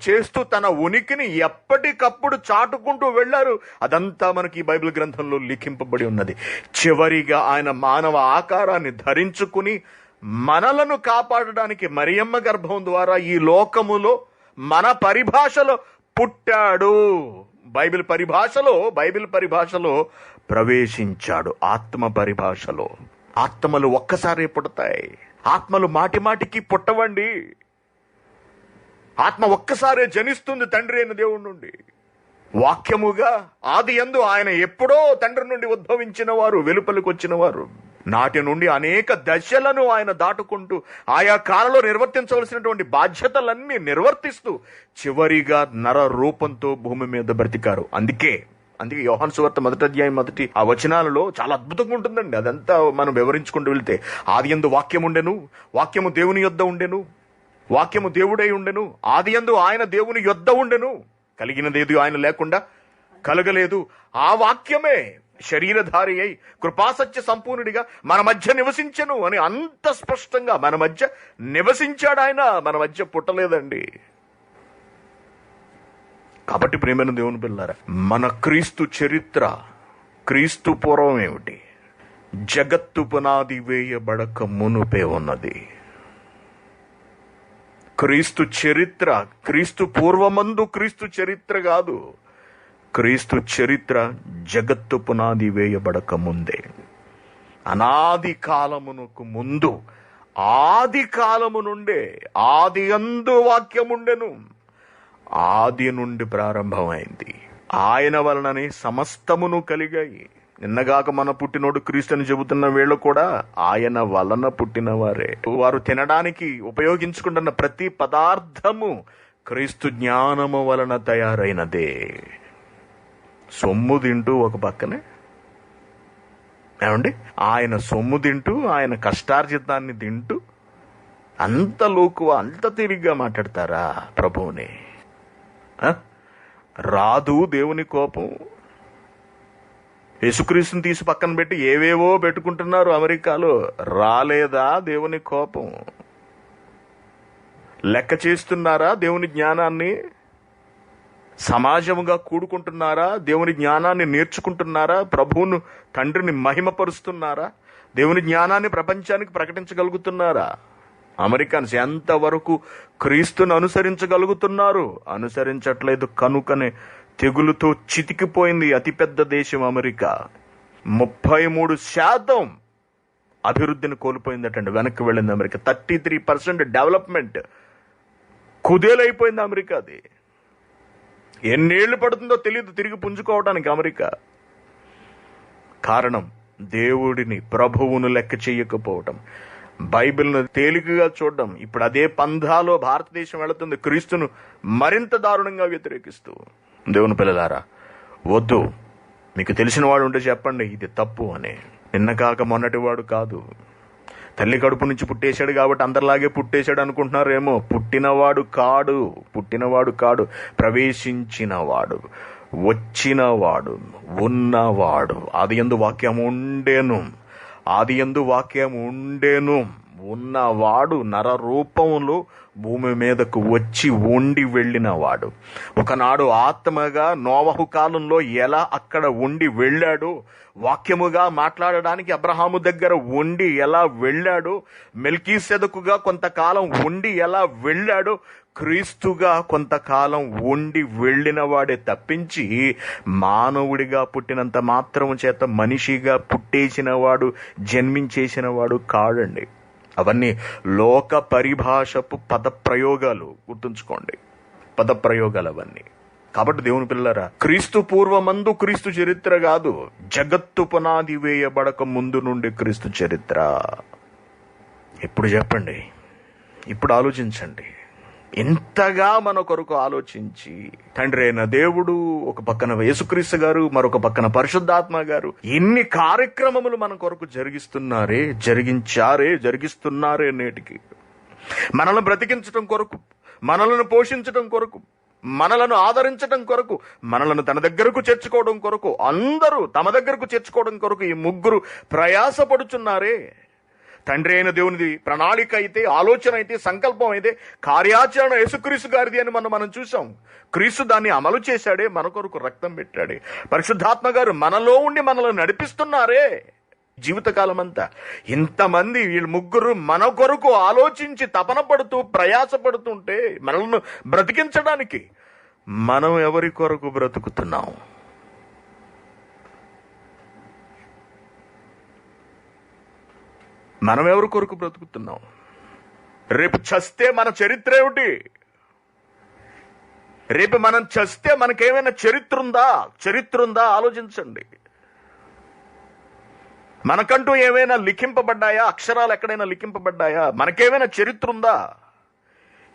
చేస్తూ తన ఉనికిని ఎప్పటికప్పుడు చాటుకుంటూ వెళ్లారు. అదంతా మనకి బైబిల్ గ్రంథంలో లిఖింపబడి ఉన్నది. చివరిగా ఆయన మానవ ఆకారాన్ని ధరించుకుని మనలను కాపాడడానికి మరియమ్మ గర్భం ద్వారా ఈ లోకములో మన పరిభాషలో పుట్టాడు. బైబిల్ పరిభాషలో ప్రవేశించాడు. ఆత్మ పరిభాషలో. ఆత్మలు ఒక్కసారే పుడతాయి, ఆత్మలు మాటిమాటికి పుట్టవండి. ఆత్మ ఒక్కసారే జనిస్తుంది తండ్రి అయిన దేవుడి నుండి. వాక్యముగా ఆది యందు ఆయన ఎప్పుడో తండ్రి నుండి ఉద్భవించిన వారు, వెలుపలికి వచ్చిన వారు. నాటి నుండి అనేక దశలను ఆయన దాటుకుంటూ ఆయా కాలంలో నిర్వర్తించవలసినటువంటి బాధ్యతలన్నీ నిర్వర్తిస్తూ చివరిగా నర రూపంతో భూమి మీద బ్రతికారు. అందుకే యోహాను సువార్త 1వ అధ్యాయం 1 ఆ వచనాలలో చాలా అద్భుతంగా ఉంటుందండి. అదంతా మనం వివరించుకుంటూ వెళ్తే, ఆదియందు వాక్యం ఉండెను, వాక్యము దేవుని యొద్ద ఉండెను, వాక్యము దేవుడై ఉండెను, ఆదియందు ఆయన దేవుని యొద్ద ఉండెను, కలిగినదేది ఆయన లేకుండా కలగలేదు. ఆ వాక్యమే శరీరధారి అయి కృపాసత్య సంపూర్ణుడిగా మన మధ్య నివసించెను అని అంత స్పష్టంగా మన మధ్య నివసించాడు. ఆయన మన మధ్య పుట్టలేదండి. కాబట్టి ప్రియమైన దేవుని పిల్లారా, మన క్రీస్తు చరిత్ర, క్రీస్తు పూర్వం ఏమిటి? జగత్తు పునాది వేయబడక మునుపే ఉన్నది. క్రీస్తు చరిత్ర, క్రీస్తు పూర్వమందు క్రీస్తు చరిత్ర కాదు. క్రీస్తు చరిత్ర జగత్తు పునాది వేయబడక ముందే, అనాది కాలమునకు ముందు, ఆది కాలము నుండే, ఆది యందు వాక్యముండెను, ఆది నుండి ప్రారంభమైంది. ఆయన వలననే సమస్తమును కలిగాయి. నిన్నగాక మన పుట్టినోడు క్రీస్తు అని చెబుతున్న వీళ్ళు కూడా ఆయన వలన పుట్టినవారే. వారు తినడానికి ఉపయోగించుకుంటున్న ప్రతి పదార్థము క్రీస్తు జ్ఞానము వలన తయారైనదే. సొమ్ము తింటూ ఒక పక్కనే ఏమండి, ఆయన సొమ్ము తింటూ, ఆయన కష్టార్జితాన్ని తింటూ అంత లోకువ, అంత తిరిగ్గా మాట్లాడతారా ప్రభువుని? రాదు దేవుని కోపం. యేసుక్రీస్తుని తీసి పక్కన పెట్టి ఏవేవో పెట్టుకుంటున్నారు అమెరికాలో. రాలేదా దేవుని కోపం? లెక్క చేస్తున్నారా దేవుని జ్ఞానాన్ని? సమాజముగా కూడుకుంటున్నారా? దేవుని జ్ఞానాన్ని నేర్చుకుంటున్నారా? ప్రభువును, తండ్రిని మహిమపరుస్తున్నారా? దేవుని జ్ఞానాన్ని ప్రపంచానికి ప్రకటించగలుగుతున్నారా? అమెరికన్స్ ఎంతవరకు క్రీస్తును అనుసరించగలుగుతున్నారు? అనుసరించట్లేదు కనుకనే తెగులుతో చితికిపోయింది అతిపెద్ద దేశం అమెరికా. 33% అభివృద్ధిని కోల్పోయిందటండి, వెనక్కి వెళ్ళింది అమెరికా. 33% డెవలప్మెంట్ కుదేలైపోయింది అమెరికాది. ఎన్నేళ్లు పడుతుందో తెలియదు తిరిగి పుంజుకోవడానికి అమెరికా. కారణం దేవుడిని, ప్రభువును లెక్క చేయకపోవటం, బైబిల్ను తేలికగా చూడడం. ఇప్పుడు అదే పంధాలో భారతదేశం వెళుతుంది, క్రీస్తును మరింత దారుణంగా వ్యతిరేకిస్తూ. దేవుని పిల్లలారా, వద్దు. మీకు తెలిసిన వాడు ఉంటే చెప్పండి ఇది తప్పు అని. నిన్న కాక మొన్నటివాడు కాదు. తల్లి కడుపు నుంచి పుట్టేశాడు కాబట్టి అందరిలాగే పుట్టేశాడు అనుకుంటున్నారేమో. పుట్టినవాడు కాడు, ప్రవేశించినవాడు, వచ్చినవాడు, ఉన్నవాడు. ఆదియందు వాక్యం ఉండెను, ఉన్నవాడు నరరూపంలో భూమి మీదకు వచ్చి ఉండి వెళ్ళినవాడు. ఒకనాడు ఆత్మగా నోవహు కాలంలో ఎలా అక్కడ ఉండి వెళ్ళాడో, వాక్యముగా మాట్లాడడానికి అబ్రహాము దగ్గర ఉండి ఎలా వెళ్ళాడో, మెల్కీసెదకుగా కొంతకాలం ఉండి ఎలా వెళ్ళాడో, క్రీస్తుగా కొంతకాలం ఉండి వెళ్ళిన వాడే తప్పించి మానవుడిగా పుట్టినంత మాత్రము చేత మనిషిగా పుట్టేసినవాడు, జన్మించేసినవాడు కాడండి. అవన్నీ లోక పరిభాషపు పదప్రయోగాలు, గుర్తుంచుకోండి, పదప్రయోగాలు అవన్నీ. కాబట్టి దేవుని పిల్లరా, క్రీస్తు పూర్వమందు క్రీస్తు చరిత్ర కాదు, జగత్తు పునాది వేయబడక ముందు నుండి క్రీస్తు చరిత్ర. ఇప్పుడు చెప్పండి, ఇప్పుడు ఆలోచించండి. ఇంతగా మన కొరకు ఆలోచించి తండ్రి అయిన దేవుడు, ఒక పక్కన యేసుక్రీస్తు గారు, మరొక పక్కన పరిశుద్ధాత్మ గారు ఎన్ని కార్యక్రమములు మన కొరకు జరిగిస్తున్నారే నేటికి. మనల్ని బ్రతికించడం కొరకు, మనలను పోషించడం కొరకు, మనలను ఆదరించడం కొరకు, మనలను తన దగ్గరకు చేర్చుకోవడం కొరకు, అందరూ తమ దగ్గరకు చేర్చుకోవడం కొరకు ఈ ముగ్గురు ప్రయాసపడుచున్నారే. తండ్రి అయిన దేవునిది ప్రణాళిక అయితే, ఆలోచన అయితే, సంకల్పం అయితే, కార్యాచరణ యేసుక్రీస్తు గారిది అని మనం చూసాం. క్రీస్తు దాన్ని అమలు చేశాడే, మన కొరకు రక్తం పెట్టాడే. పరిశుద్ధాత్మ గారు మనలో ఉండి మనల్ని నడిపిస్తున్నారే జీవితకాలం అంతా. ఇంతమంది వీళ్ళు ముగ్గురు మన కొరకు ఆలోచించి తపన పడుతూ ప్రయాసపడుతుంటే మనల్ని బ్రతికించడానికి మనం ఎవరి కొరకు బ్రతుకుతున్నాం? మనం ఎవరి కొరకు బ్రతుకుతున్నాం? రేపు చస్తే మన చరిత్ర ఏమిటి? రేపు మనం చస్తే మనకేమైనా చరిత్ర ఉందా? ఆలోచించండి. మనకంటూ ఏమైనా లిఖింపబడ్డాయా? అక్షరాలు ఎక్కడైనా లిఖింపబడ్డాయా? మనకేమైనా చరిత్ర ఉందా?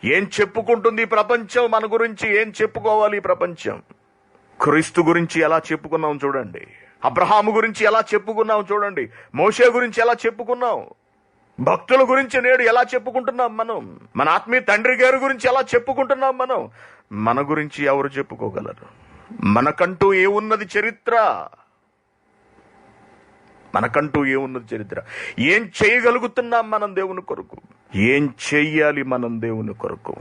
ఏం చెప్పుకుంటుంది ఈ ప్రపంచం మన గురించి? ఏం చెప్పుకోవాలి ఈ ప్రపంచం? క్రీస్తు గురించి ఎలా చెప్పుకున్నాం చూడండి. అబ్రహాము గురించి ఎలా చెప్పుకున్నాం చూడండి. మోషే గురించి ఎలా చెప్పుకున్నాం. భక్తుల గురించి నేడు ఎలా చెప్పుకుంటున్నాం మనం. మన ఆత్మీయ తండ్రి గారి గురించి ఎలా చెప్పుకుంటున్నాం మనం. మన గురించి ఎవరు చెప్పుకోగలరు? మనకంటూ ఏమున్నది చరిత్ర? ఏం చేయగలుగుతున్నాం మనం దేవుని కొరకు? ఏం చెయ్యాలి మనం దేవుని కొరకు?